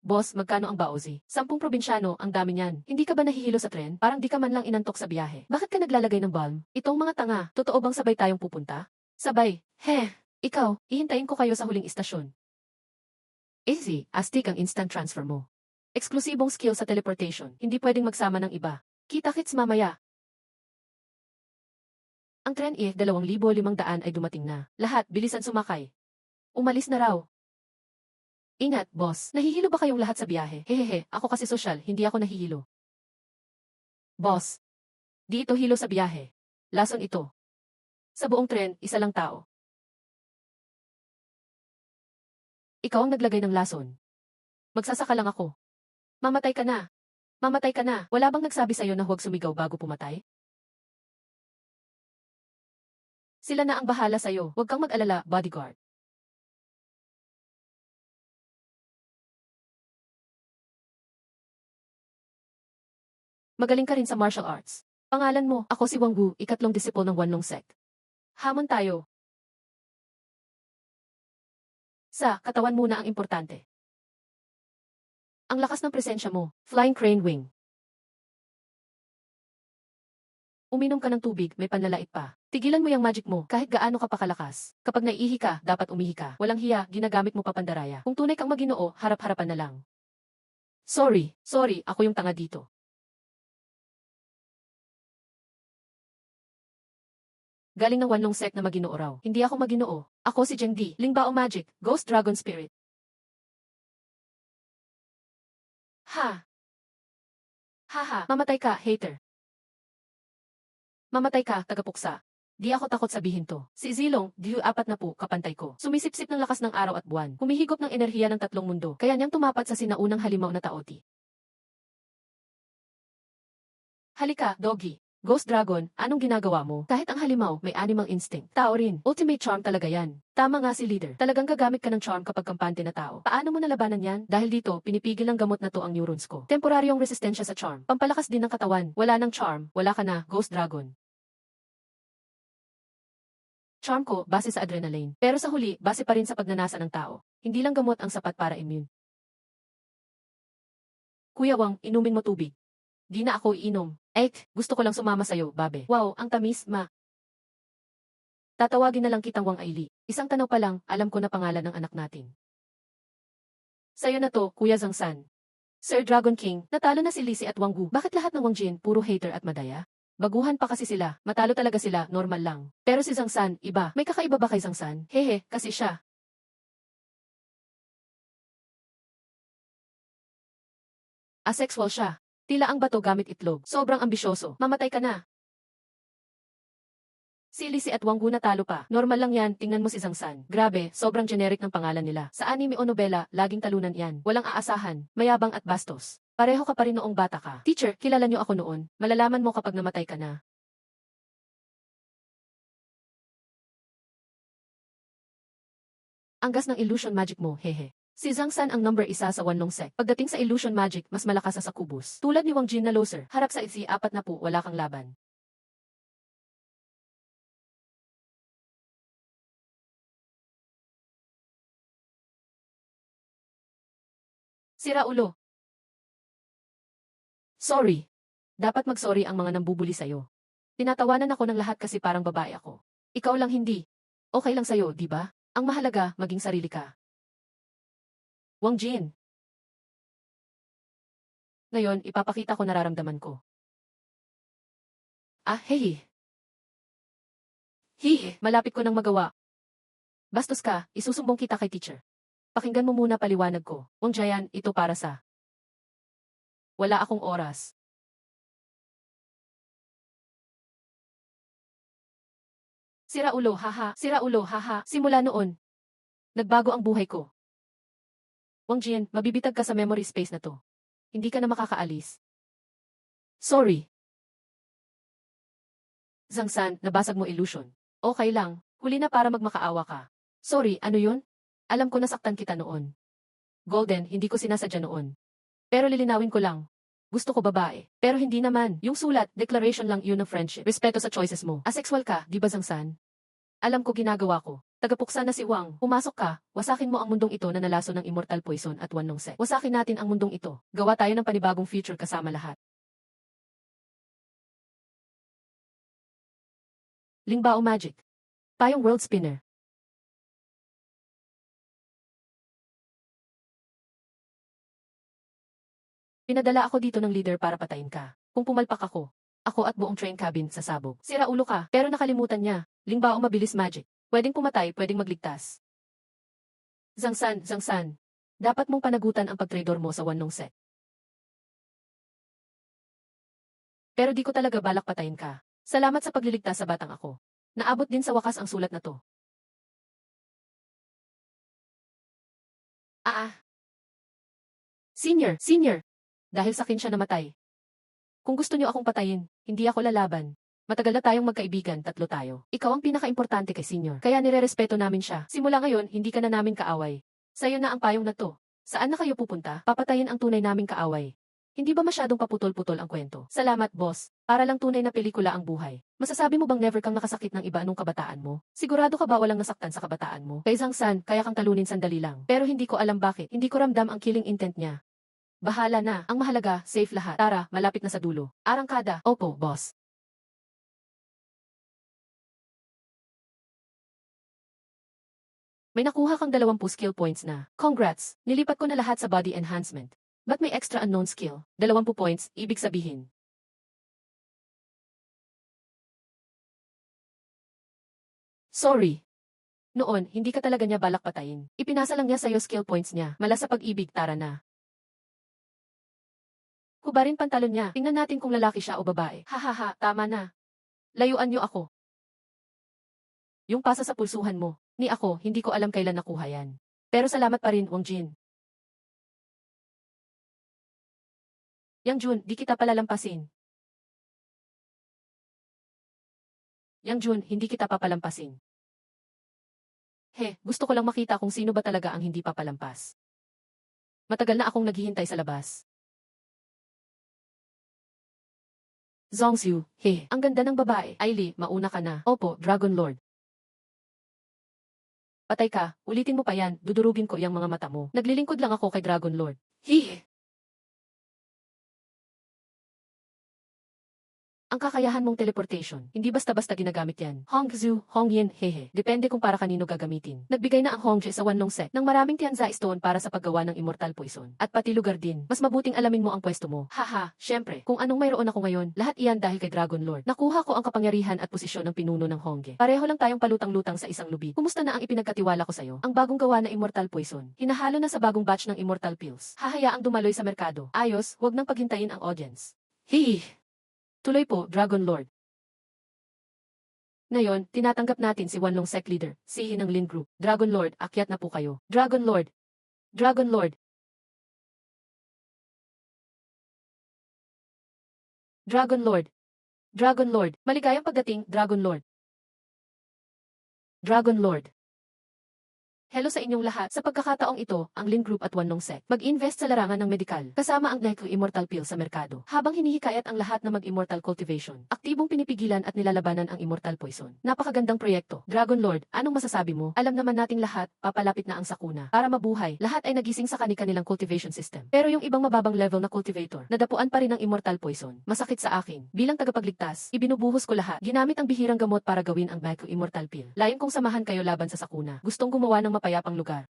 Boss, magkano ang baozi? 10 probinsyano, ang dami niyan. Hindi ka ba nahihilo sa tren? Parang di ka man lang inantok sa biyahe. Bakit ka naglalagay ng balm? Itong mga tanga, totoo bang sabay tayong pupunta? Sabay. Ikaw, ihintayin ko kayo sa huling istasyon. Easy, astig ang instant transfer mo. Eksklusibong skill sa teleportation, hindi pwedeng magsama ng iba. Kita-kits mamaya. Ang tren 2,500 ay dumating na. Lahat, bilisan sumakay. Umalis na raw. Ingat, boss. Nahihilo ba kayong lahat sa biyahe? Hehehe, ako kasi sosyal, hindi ako nahihilo. Boss. Di ito hilo sa biyahe. Lason ito. Sa buong tren, isa lang tao. Ikaw ang naglagay ng lason. Magsasaka lang ako. Mamatay ka na. Mamatay ka na. Wala bang nagsabi sa'yo na huwag sumigaw bago pumatay? Sila na ang bahala sa'yo. Huwag kang mag-alala, bodyguard. Magaling ka rin sa martial arts. Pangalan mo, ako si Wang Wu, ikatlong disipo ng Wanlong Sect. Hamon tayo. Sa katawan muna ang importante. Ang lakas ng presensya mo, Flying Crane Wing. Uminom ka ng tubig, may panlalait pa. Tigilan mo yung magic mo, kahit gaano ka pa kalakas. Kapag naiihi ka, dapat umihi ka. Walang hiya, ginagamit mo pa pandaraya. Kung tunay kang Maginoo, harap-harapan na lang. Sorry, ako yung tanga dito. Galing ng Wanlong Sect na Maginoo raw. Hindi ako Maginoo. Ako si Zheng Di, Lingbao Magic, Ghost Dragon Spirit. Haha, mamatay ka, hater. Mamatay ka, tagapuksa. Di ako takot sabihin to. Si Zilong, Diyu-4 kapantay ko. Sumisipsip ng lakas ng araw at buwan. Humihigop ng enerhiya ng 3 mundo. Kaya niyang tumapat sa sinaunang halimaw na taoti. Halika, doggy. Ghost Dragon, anong ginagawa mo? Kahit ang halimaw, may animal instinct. Tao rin. Ultimate charm talaga yan. Tama nga si leader. Talagang gagamit ka ng charm kapag kampante na tao. Paano mo nalabanan yan? Dahil dito, pinipigil ng gamot na to ang neurons ko. Temporaryong resistensya sa charm. Pampalakas din ng katawan. Wala ng charm, wala ka na, Ghost Dragon. Charm ko, base sa adrenaline. Pero sa huli, base pa rin sa pagnanasa ng tao. Hindi lang gamot ang sapat para immune. Kuya Wang, inumin mo tubig. Di na ako iinom. Gusto ko lang sumama sa'yo, babe. Wow, ang tamis, ma. Tatawagin na lang kitang Wang Aili. Isang tanaw pa lang, alam ko na pangalan ng anak natin. Sa'yo na to, Kuya Zhangsan. Sir Dragon King, natalo na si Lisi at Wang Gu. Bakit lahat ng Wang Jin, puro hater at madaya? Baguhan pa kasi sila, matalo talaga sila, normal lang. Pero si Zhang San, iba. May kakaiba ba kay Zhang San? Hehe, kasi siya. Asexual siya. Tila ang bato gamit itlog. Sobrang ambisyoso. Mamatay ka na. Si Lizzie at Wang Gu natalo pa. Normal lang yan, tingnan mo si Zhang San. Grabe, sobrang generic ng pangalan nila. Sa anime o nobela, laging talunan yan. Walang aasahan, mayabang at bastos. Pareho ka pa rin noong bata ka. Teacher, kilala niyo ako noon. Malalaman mo kapag namatay ka na. Ang gas ng illusion magic mo, hehe. Si Zhang San ang number 1 sa Wanlong Sect. Pagdating sa illusion magic, mas malakas sa kubus. Tulad ni Wang Jin na loser, harap sa IC 4 na po, wala kang laban. Sira ulo. Sorry. Dapat mag-sorry ang mga nambubuli sa'yo. Tinatawanan ako ng lahat kasi parang babae ako. Ikaw lang hindi. Okay lang sa'yo, di ba? Ang mahalaga, maging sarili ka. Wang Jin. Ngayon, ipapakita ko nararamdaman ko. Ah, hey. Hihi, malapit ko nang magawa. Bastos ka, isusumbong kita kay teacher. Pakinggan mo muna paliwanag ko. Wang Jian, ito para sa... Wala akong oras. Sira ulo, haha. Sira ulo, haha. Simula noon, nagbago ang buhay ko. Wang Jian, mabibitag ka sa memory space na to. Hindi ka na makakaalis. Sorry. Zhang San, nabasag mo illusion. Okay lang, huli na para magmakaawa ka. Sorry, ano yun? Alam ko nasaktan kita noon. Golden, hindi ko sinasadya noon. Pero lilinawin ko lang. Gusto ko babae. Pero hindi naman. Yung sulat, declaration lang yun ng friendship. Respeto sa choices mo. Asexual ka, di ba Zhang San? Alam ko ginagawa ko. Tagapuksa na si Wang. Pumasok ka, wasakin mo ang mundong ito na nalaso ng immortal poison at Wanlong Sect. Wasakin natin ang mundong ito. Gawa tayo ng panibagong future kasama lahat. Lingbao Magic. Payong World Spinner. Pinadala ako dito ng leader para patayin ka. Kung pumalpak ako at buong train cabin sasabog. Sira ulo ka, pero nakalimutan niya. Lingbao mabilis magic. Pwedeng pumatay, pwedeng magligtas. Zhang San, Zhang San. Dapat mong panagutan ang pagtraidor mo sa Wanlong Sect. Pero di ko talaga balak patayin ka. Salamat sa pagliligtas sa batang ako. Naabot din sa wakas ang sulat na to. Ah. Senior, senior. Dahil sa akin siya namatay. Kung gusto niyo akong patayin, hindi ako lalaban. Matagal na tayong magkaibigan, 3 tayo. Ikaw ang pinaka-importante kay senior. Kaya nirerespeto namin siya. Simula ngayon, hindi ka na namin kaaway. Sa'yo na ang payong na to. Saan na kayo pupunta? Papatayin ang tunay naming kaaway. Hindi ba masyadong paputol-putol ang kwento? Salamat, boss. Para lang tunay na pelikula ang buhay. Masasabi mo bang never kang nakasakit ng iba nung kabataan mo? Sigurado ka ba walang nasaktan sa kabataan mo? Kay Zhang San, kaya kang talunin sandali lang. Pero hindi ko alam bakit. Hindi ko ramdam ang killing intent niya. Bahala na. Ang mahalaga, safe lahat. Tara, malapit na sa dulo. Arangkada. Opo, boss. May nakuha kang 20 skill points na. Congrats! Nilipat ko na lahat sa body enhancement. But may extra unknown skill. 20 points, ibig sabihin. Sorry. Noon, hindi ka talaga niya balak patayin. Ipinasa lang niya sa'yo skill points niya. Mala sa pag-ibig, tara na. Hubarin pantalon niya. Tingnan natin kung lalaki siya o babae. Hahaha, tama na. Layuan niyo ako. Yung pasa sa pulsuhan mo. Ni ako, hindi ko alam kailan nakuha yan. Pero salamat pa rin, Wang Jin. Yang Jun, di kita palalampasin. Yang Jun, hindi kita papalampasin. Gusto ko lang makita kung sino ba talaga ang hindi papalampas. Matagal na akong naghihintay sa labas. Zhongxiu, ang ganda ng babae. Ailey, mauna ka na. Opo, Dragon Lord. Patay ka, ulitin mo pa yan, dudurugin ko yung mga mata mo. Naglilingkod lang ako kay Dragon Lord. Ang kakayahan mong teleportation, hindi basta-basta ginagamit yan. Hongzhu, Hongyin, hehe. Depende kung para kanino gagamitin. Nagbigay na ang Hongzhi sa Wanlong Sect ng maraming Tianzai Stone para sa paggawa ng Immortal Poison. At pati lugar din. Mas mabuting alamin mo ang pwesto mo. Haha, syempre. Kung anong mayroon ako ngayon, lahat iyan dahil kay Dragon Lord. Nakuha ko ang kapangyarihan at posisyon ng pinuno ng Hongge. Pareho lang tayong palutang-lutang sa isang lubid. Kumusta na ang ipinagkatiwala ko sa'yo? Ang bagong gawa na Immortal Poison. Hinahalo na sa bagong batch ng Immortal Pills. Hahayaang dumaloy sa merkado. Ayos, huwag nang paghintayin ang audience. Hihi. Tuloy po, Dragon Lord. Ngayon, tinatanggap natin si Wanlong Sect Leader, si ng Lin Group. Dragon Lord, akyat na po kayo. Dragon Lord. Dragon Lord. Dragon Lord. Dragon Lord. Maligayang pagdating, Dragon Lord. Dragon Lord. Hello sa inyong lahat. Sa pagkakataong ito, ang Lin Group at Wanlong Sect mag-invest sa larangan ng medikal, kasama ang Neku Immortal Pill sa merkado. Habang hinihikayat ang lahat na mag-immortal cultivation, aktibong pinipigilan at nilalabanan ang Immortal Poison. Napakagandang proyekto. Dragon Lord, anong masasabi mo? Alam naman nating lahat, papalapit na ang sakuna. Para mabuhay, lahat ay nagising sa kanilang cultivation system. Pero yung ibang mababang level na cultivator, nadapuan pa rin ang Immortal Poison. Masakit sa akin. Bilang tagapagligtas, ibinubuhos ko lahat. Ginamit ang bihirang gamot para gawin ang Neku Immortal Pill. Layon kong samahan kayo laban sa sakuna. Gustong gumawa ng mapayapang lugar.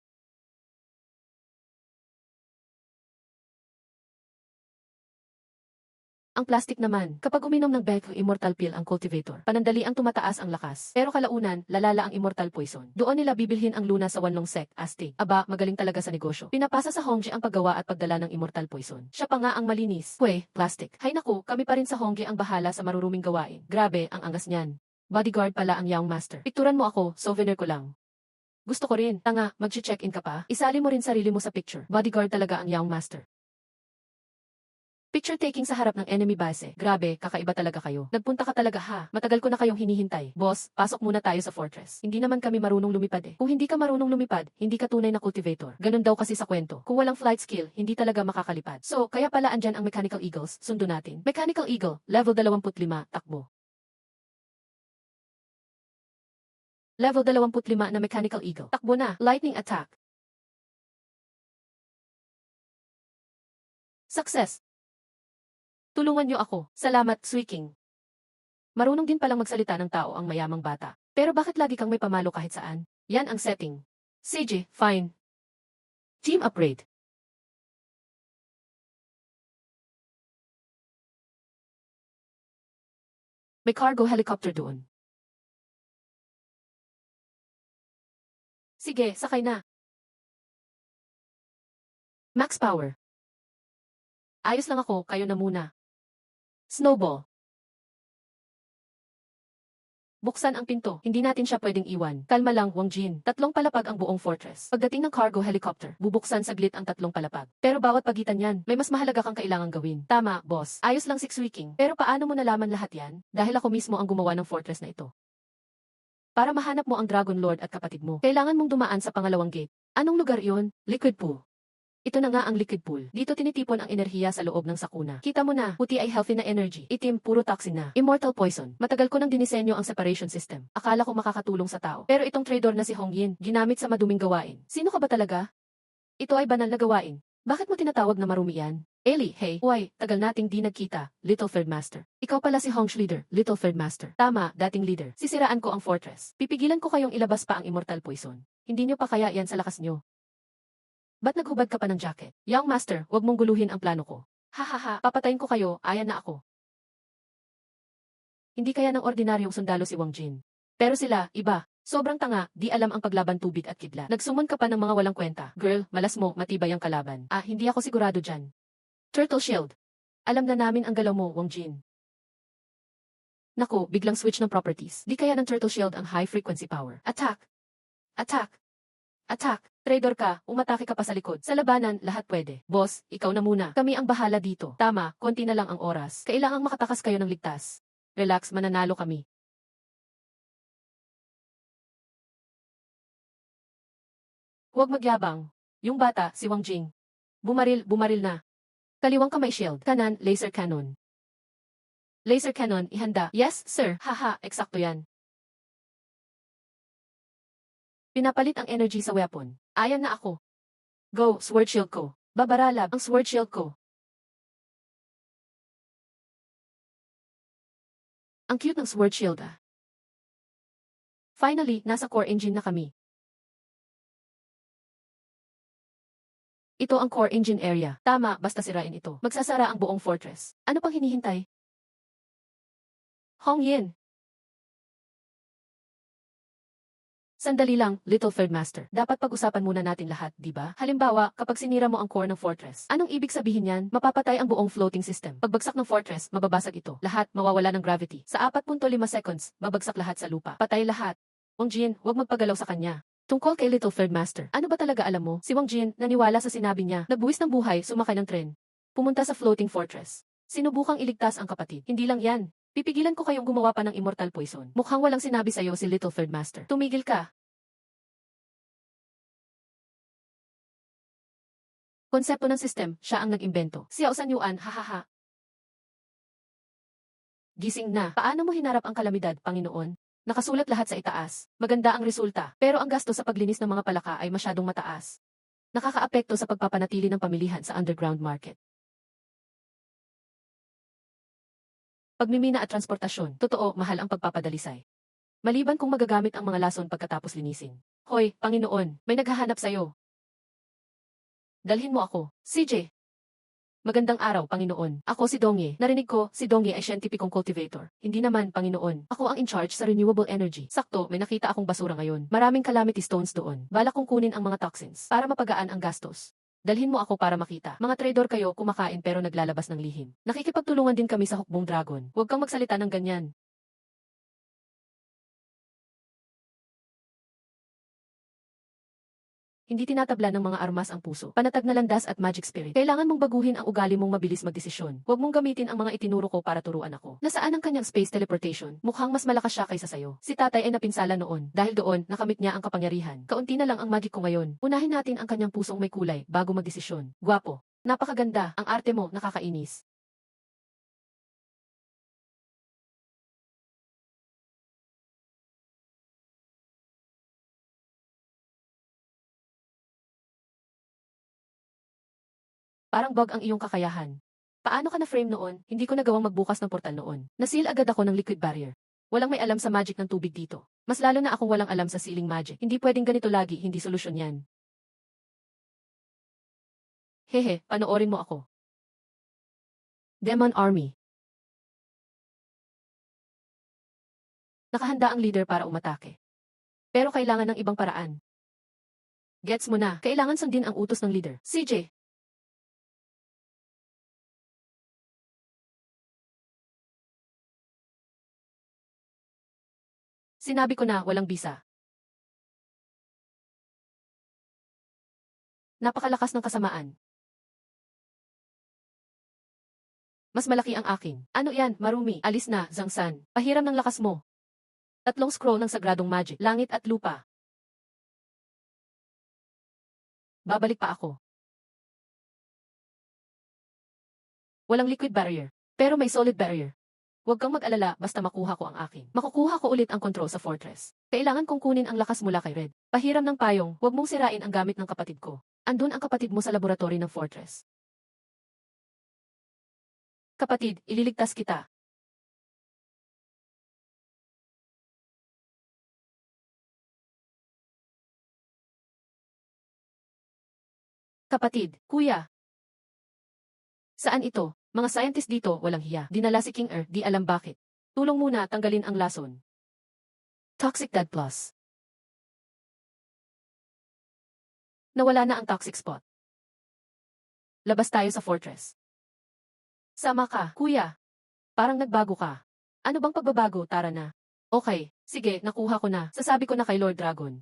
Ang plastic naman, kapag uminom ng Beku Immortal Pill ang cultivator, panandali ang tumataas ang lakas. Pero kalaunan, lalala ang Immortal Poison. Doon nila bibilhin ang luna sa Wanlong Sect, Asti. Aba, magaling talaga sa negosyo. Pinapasa sa Hongji ang paggawa at pagdala ng Immortal Poison. Siya pa nga ang malinis. Pwe, plastic. Hay naku, kami pa rin sa Hongji ang bahala sa maruruming gawain. Grabe, ang angas niyan. Bodyguard pala ang Young Master. Pikturan mo ako, souvenir ko lang. Gusto ko rin. Tanga, mag-check-in ka pa? Isali mo rin sarili mo sa picture. Bodyguard talaga ang Young Master. Picture taking sa harap ng enemy base. Grabe, kakaiba talaga kayo. Nagpunta ka talaga ha. Matagal ko na kayong hinihintay. Boss, pasok muna tayo sa fortress. Hindi naman kami marunong lumipad eh. Kung hindi ka marunong lumipad, hindi ka tunay na cultivator. Ganun daw kasi sa kwento. Kung walang flight skill, hindi talaga makakalipad. So, kaya pala andyan ang Mechanical Eagles. Sundo natin. Mechanical Eagle, level 25, takbo. Level 25 na Mechanical Eagle. Takbo na. Lightning attack. Success. Tulungan niyo ako. Salamat, Suiking. Marunong din palang magsalita ng tao ang mayamang bata. Pero bakit lagi kang may pamalo kahit saan? Yan ang setting. CJ, fine. Team upgrade. May cargo helicopter doon. Sige, sakay na. Max power. Ayos lang ako, kayo na muna. Snowball. Buksan ang pinto. Hindi natin siya pwedeng iwan. Kalma lang, Wang Jin. 3 palapag ang buong fortress. Pagdating ng cargo helicopter, bubuksan saglit ang 3 palapag. Pero bawat pagitan yan, may mas mahalaga kang kailangang gawin. Tama, boss. Ayos lang Six Weeking. Pero paano mo nalaman lahat yan? Dahil ako mismo ang gumawa ng fortress na ito. Para mahanap mo ang Dragon Lord at kapatid mo, kailangan mong dumaan sa pangalawang gate. Anong lugar iyon? Liquid Pool. Ito na nga ang liquid pool. Dito tinitipon ang enerhiya sa loob ng sakuna. Kita mo na, puti ay healthy na energy. Itim, puro toxin na. Immortal poison. Matagal ko nang dinisenyo ang separation system. Akala ko makakatulong sa tao. Pero itong trader na si Hong Yin, ginamit sa maduming gawain. Sino ka ba talaga? Ito ay banal na gawain. Bakit mo tinatawag na marumi yan? Eli, hey, uy, tagal nating di nagkita, Little Third Master. Ikaw pala si Hong's leader, Little Third Master. Tama, dating leader. Sisiraan ko ang fortress. Pipigilan ko kayong ilabas pa ang immortal poison. Hindi nyo pa kaya yan sa lakas nyo. Ba't naghubad ka pa ng jacket? Young Master, wag mong guluhin ang plano ko. Hahaha, papatayin ko kayo, ayan na ako. Hindi kaya ng ordinaryong sundalo si Wang Jin. Pero sila, iba. Sobrang tanga, di alam ang paglaban tubig at kidlat. Nagsumon ka pa ng mga walang kwenta. Girl, malas mo, matibay ang kalaban. Ah, hindi ako sigurado dyan. Turtle Shield. Alam na namin ang galaw mo, Wang Jin. Naku, biglang switch ng properties. Di kaya ng Turtle Shield ang high frequency power. Attack! Attack! Attack! Trader ka, umatake ka pa sa likod. Sa labanan, lahat pwede. Boss, ikaw na muna. Kami ang bahala dito. Tama, konti na lang ang oras. Kailangang makatakas kayo ng ligtas. Relax, mananalo kami. Huwag magyabang. Yung bata, si Wang Jing. Bumaril na. Kaliwang kamay shield. Kanan, laser cannon. Laser cannon, ihanda. Yes, sir. Haha, eksakto yan. Pinapalit ang energy sa weapon. Ayan na ako. Go, sword shield ko. Babaralab ang sword shield ko. Ang cute ng sword shield ah. Finally, nasa core engine na kami. Ito ang core engine area. Tama, basta sirain ito. Magsasara ang buong fortress. Ano pang hinihintay? Hong Yin. Sandali lang, Little Third Master. Dapat pag-usapan muna natin lahat, di ba? Halimbawa, kapag sinira mo ang core ng fortress, anong ibig sabihin yan? Mapapatay ang buong floating system. Pagbagsak ng fortress, mababasag ito. Lahat, mawawala ng gravity. Sa 4.5 seconds, babagsak lahat sa lupa. Patay lahat. Wang Jin, huwag magpagalaw sa kanya. Tungkol kay Little Third Master, ano ba talaga alam mo? Si Wang Jin, naniwala sa sinabi niya, nagbuwis ng buhay, sumakay ng tren. Pumunta sa floating fortress. Sinubukang iligtas ang kapatid. Hindi lang yan. Pipigilan ko kayong gumawa pa ng immortal poison. Mukhang walang sinabi sa'yo si Little Third Master. Tumigil ka. Konsepto ng system, siya ang nag-imbento. Xiao Sanyuan, hahaha. Gising na. Paano mo hinarap ang kalamidad, Panginoon? Nakasulat lahat sa itaas. Maganda ang resulta. Pero ang gasto sa paglinis ng mga palaka ay masyadong mataas. Nakakaapekto sa pagpapanatili ng pamilihan sa underground market. Pagmimina at transportasyon, totoo, mahal ang pagpapadalisay. Maliban kung magagamit ang mga lason pagkatapos linisin. Hoy, Panginoon, may naghahanap sa'yo. Dalhin mo ako. CJ. Magandang araw, Panginoon. Ako si Dongye. Narinig ko, si Dongye ay siyentipikong cultivator. Hindi naman, Panginoon. Ako ang in charge sa renewable energy. Sakto, may nakita akong basura ngayon. Maraming calamity stones doon. Balak kong kunin ang mga toxins para mapagaan ang gastos. Dalhin mo ako para makita. Mga trader kayo, kumakain pero naglalabas ng lihim. Nakikipagtulungan din kami sa hukbong dragon. Huwag kang magsalita ng ganyan. Hindi tinatabla ng mga armas ang puso. Panatag na landas at magic spirit. Kailangan mong baguhin ang ugali mong mabilis magdesisyon. Huwag mong gamitin ang mga itinuro ko para turuan ako. Nasaan ang kanyang space teleportation? Mukhang mas malakas siya kaysa sayo. Si tatay ay napinsala noon. Dahil doon, nakamit niya ang kapangyarihan. Kaunti na lang ang magic ko ngayon. Unahin natin ang kanyang pusong may kulay bago magdesisyon. Gwapo. Napakaganda. Ang arte mo, nakakainis. Parang bug ang iyong kakayahan. Paano ka na-frame noon? Hindi ko nagawang magbukas ng portal noon. Nasil agad ako ng liquid barrier. Walang may alam sa magic ng tubig dito. Mas lalo na akong walang alam sa sealing magic. Hindi pwedeng ganito lagi, hindi solusyon yan. Hehe, panoorin mo ako. Demon Army. Nakahanda ang leader para umatake. Pero kailangan ng ibang paraan. Gets mo na, kailangan sundin ang utos ng leader. CJ. Sinabi ko na walang bisa. Napakalakas ng kasamaan. Mas malaki ang akin. Ano yan, Marumi? Alis na, Zhangsan. Pahiram ng lakas mo. 3 scroll ng sagradong magic, langit at lupa. Babalik pa ako. Walang liquid barrier. Pero may solid barrier. Huwag kang mag-alala basta makuha ko ang akin. Makukuha ko ulit ang control sa fortress. Kailangan kong kunin ang lakas mula kay Red. Pahiram ng payong, huwag mong sirain ang gamit ng kapatid ko. Andun ang kapatid mo sa laboratory ng fortress. Kapatid, ililigtas kita. Kapatid, kuya. Saan ito? Mga scientist dito, walang hiya. Dinala si King di alam bakit. Tulong muna, tanggalin ang lason. Toxic Dad Plus. Nawala na ang toxic spot. Labas tayo sa fortress. Sama ka, kuya. Parang nagbago ka. Ano bang pagbabago, tara na. Okay, sige, nakuha ko na. Sasabi ko na kay Lord Dragon.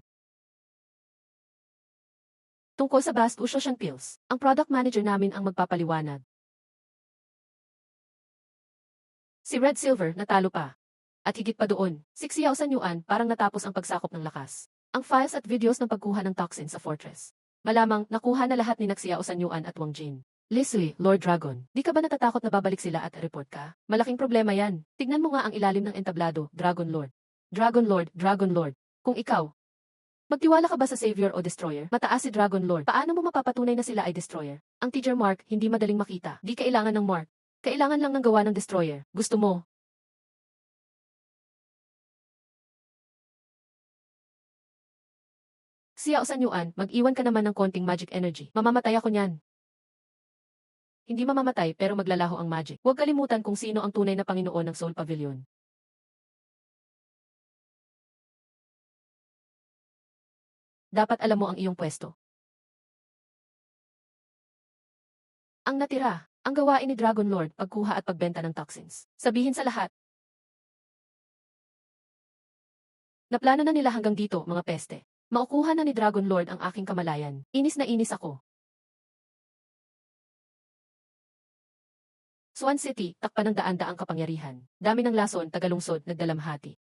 Tungkol sa Bast Ocean Pills, ang product manager namin ang magpapaliwanag. Si Red Silver natalo pa. At higit pa doon, si Xiao Sanyuan parang natapos ang pagsakop ng lakas. Ang files at videos ng pagkuha ng toxin sa fortress. Malamang nakuha na lahat ni Xiao Sanyuan at Wang Jin. Leslie, Lord Dragon, di ka ba natatakot na babalik sila at report ka? Malaking problema yan. Tignan mo nga ang ilalim ng entablado, Dragon Lord. Dragon Lord, Dragon Lord. Kung ikaw, magtiwala ka ba sa Savior o Destroyer? Mataas si Dragon Lord. Paano mo mapapatunay na sila ay Destroyer? Ang teacher mark, hindi madaling makita. Di kailangan ng mark. Kailangan lang ng gawa ng Destroyer. Gusto mo? Xiao Sanyuan, mag-iwan ka naman ng konting magic energy. Mamamatay ako niyan. Hindi mamamatay pero maglalaho ang magic. Huwag kalimutan kung sino ang tunay na Panginoon ng Soul Pavilion. Dapat alam mo ang iyong pwesto. Ang natira, ang gawain ni Dragon Lord, pagkuha at pagbenta ng toxins. Sabihin sa lahat. Naplano na nila hanggang dito, mga peste. Maukuha na ni Dragon Lord ang aking kamalayan. Inis na inis ako. Swan City, takpan ng daan-daang kapangyarihan. Dami ng lason, tagalungsod, nagdalamhati.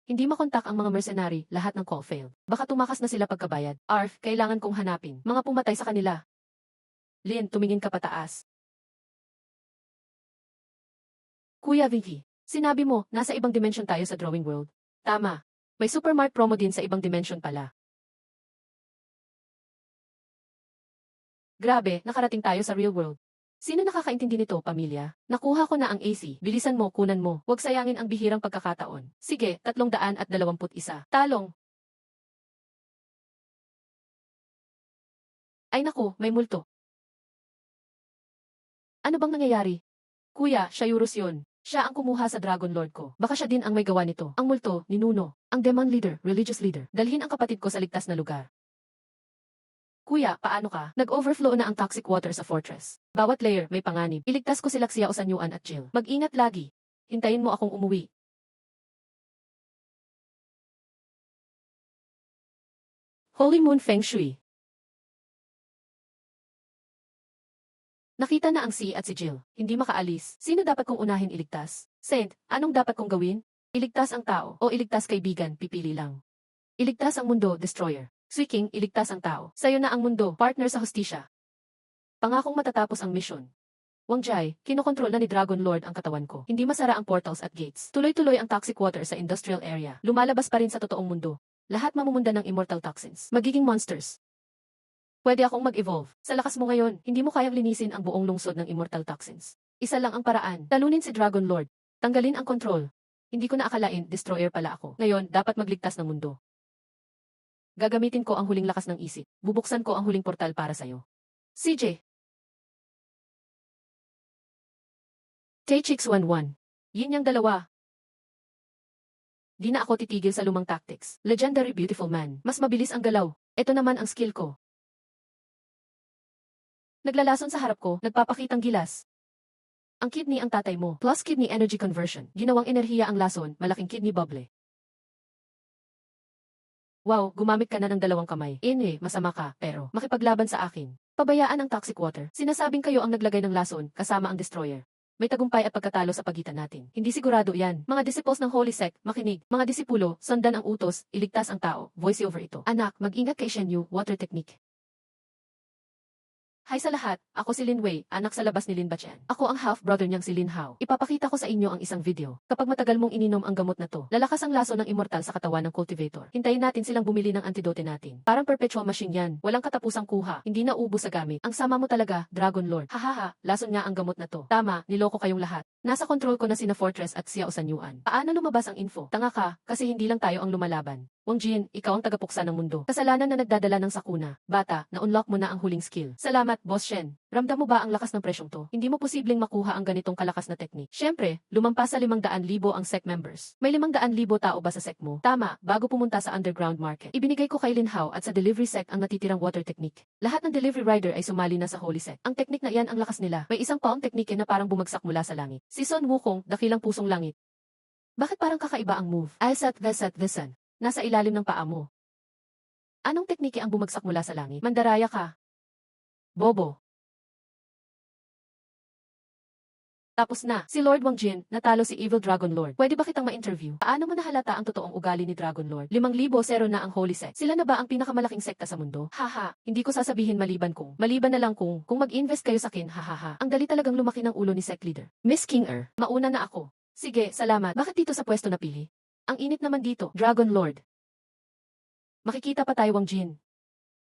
Hindi makontak ang mga mercenary, lahat ng call failed. Baka tumakas na sila pagkabayad. Arf, kailangan kong hanapin. Mga pumatay sa kanila. Lin, tumingin ka pataas. Kuya Vicky, sinabi mo, nasa ibang dimension tayo sa drawing world. Tama. May supermart promo din sa ibang dimension pala. Grabe, nakarating tayo sa real world. Sino nakakaintindi nito, pamilya? Nakuha ko na ang AC. Bilisan mo, kunan mo. Huwag sayangin ang bihirang pagkakataon. Sige, 321. Talong. Ay naku, may multo. Ano bang nangyayari? Kuya, siya Eurus yun. Siya ang kumuha sa Dragon Lord ko. Baka siya din ang may gawa nito. Ang multo, ni Nuno. Ang demon leader, religious leader. Dalhin ang kapatid ko sa ligtas na lugar. Kuya, paano ka? Nag-overflow na ang toxic water sa fortress. Bawat layer may panganib. Iligtas ko sila Xiao Sanyuan at Jill. Mag-ingat lagi. Hintayin mo akong umuwi. Holy Moon Feng Shui. Nakita na ang Si at si Jill. Hindi makaalis. Sino dapat kong unahin iligtas? Saint, anong dapat kong gawin? Iligtas ang tao o iligtas kaibigan, pipili lang. Iligtas ang mundo, destroyer. Suiking, iligtas ang tao. Sayo na ang mundo, partner sa hustisya. Pangakong matatapos ang mission. Wang Jai, kinokontrol na ni Dragon Lord ang katawan ko. Hindi masara ang portals at gates. Tuloy-tuloy ang toxic water sa industrial area. Lumalabas pa rin sa totoong mundo. Lahat mamumunda ng immortal toxins. Magiging monsters. Pwede akong mag-evolve. Sa lakas mo ngayon, hindi mo kayang linisin ang buong lungsod ng immortal toxins. Isa lang ang paraan. Talunin si Dragon Lord. Tanggalin ang control. Hindi ko na akalain, destroyer pala ako. Ngayon, dapat magligtas ng mundo. Gagamitin ko ang huling lakas ng isip. Bubuksan ko ang huling portal para sa'yo. CJ. Taychix 11. Yin yang dalawa. Di na ako titigil sa lumang tactics. Legendary beautiful man. Mas mabilis ang galaw. Ito naman ang skill ko. Naglalason sa harap ko, nagpapakitang gilas. Ang kidney ang tatay mo, plus kidney energy conversion. Ginawang enerhiya ang lason, malaking kidney bubble. Wow, gumamit ka na ng 2 kamay. Masama ka, pero makipaglaban sa akin. Pabayaan ang toxic water. Sinasabing kayo ang naglagay ng lason, kasama ang destroyer. May tagumpay at pagkatalo sa pagitan natin. Hindi sigurado yan. Mga disciples ng Holy Sect, makinig. Mga disipulo, sundan ang utos, iligtas ang tao. Voice over ito. Anak, mag-ingat kay Shen Yu, water technique. Hi sa lahat, ako si Lin Wei, anak sa labas ni Lin Bachan. Ako ang half-brother niyang si Lin Hao. Ipapakita ko sa inyo ang isang video. Kapag matagal mong ininom ang gamot na to, lalakas ang laso ng immortal sa katawan ng cultivator. Hintayin natin silang bumili ng antidote natin. Parang perpetual machine yan. Walang katapusang kuha. Hindi na ubos sa gamit. Ang sama mo talaga, Dragon Lord. Hahaha, lason nga ang gamot na to. Tama, niloko kayong lahat. Nasa control ko na sina Fortress at Xiao Sanyuan. Paano lumabas ang info? Tanga ka, kasi hindi lang tayo ang lumalaban. Wang Jin, ikaw ang tagapuksa ng mundo. Kasalanan na nagdadala ng sakuna. Bata, na-unlock mo na ang huling skill. Salamat, Boss Shen. Ramdam mo ba ang lakas ng presyong to? Hindi mo posibleng makuha ang ganitong kalakas na technique. Siyempre, lumampas sa 500,000 ang SEC members. May 500,000 tao ba sa SEC mo? Tama, bago pumunta sa underground market. Ibinigay ko kay Lin Hao at sa delivery SEC ang natitirang water technique. Lahat ng delivery rider ay sumali na sa Holy SEC. Ang technique na iyan ang lakas nila. May isang palm technique na parang bumagsak mula sa langit. Si Son Wukong, dakilang pusong langit. Bakit parang kakaiba ang move? Alsat Vesat Vesan. Nasa ilalim ng paa mo. Anong teknike ang bumagsak mula sa langit? Mandaraya ka. Bobo. Tapos na, si Lord Wang Jin, natalo si Evil Dragon Lord. Pwede ba kitang ma-interview? Paano mo nahalata ang totoong ugali ni Dragon Lord? 5,000 na ang Holy Sect. Sila na ba ang pinakamalaking sekta sa mundo? Haha, hindi ko sasabihin maliban na lang kung mag-invest kayo sa akin, hahaha. Ang dali talagang lumaki ng ulo ni Sect Leader. Miss King mauna na ako. Sige, salamat. Bakit dito sa pwesto napili? Ang init naman dito, Dragon Lord. Makikita pa tayo, Wang Jin.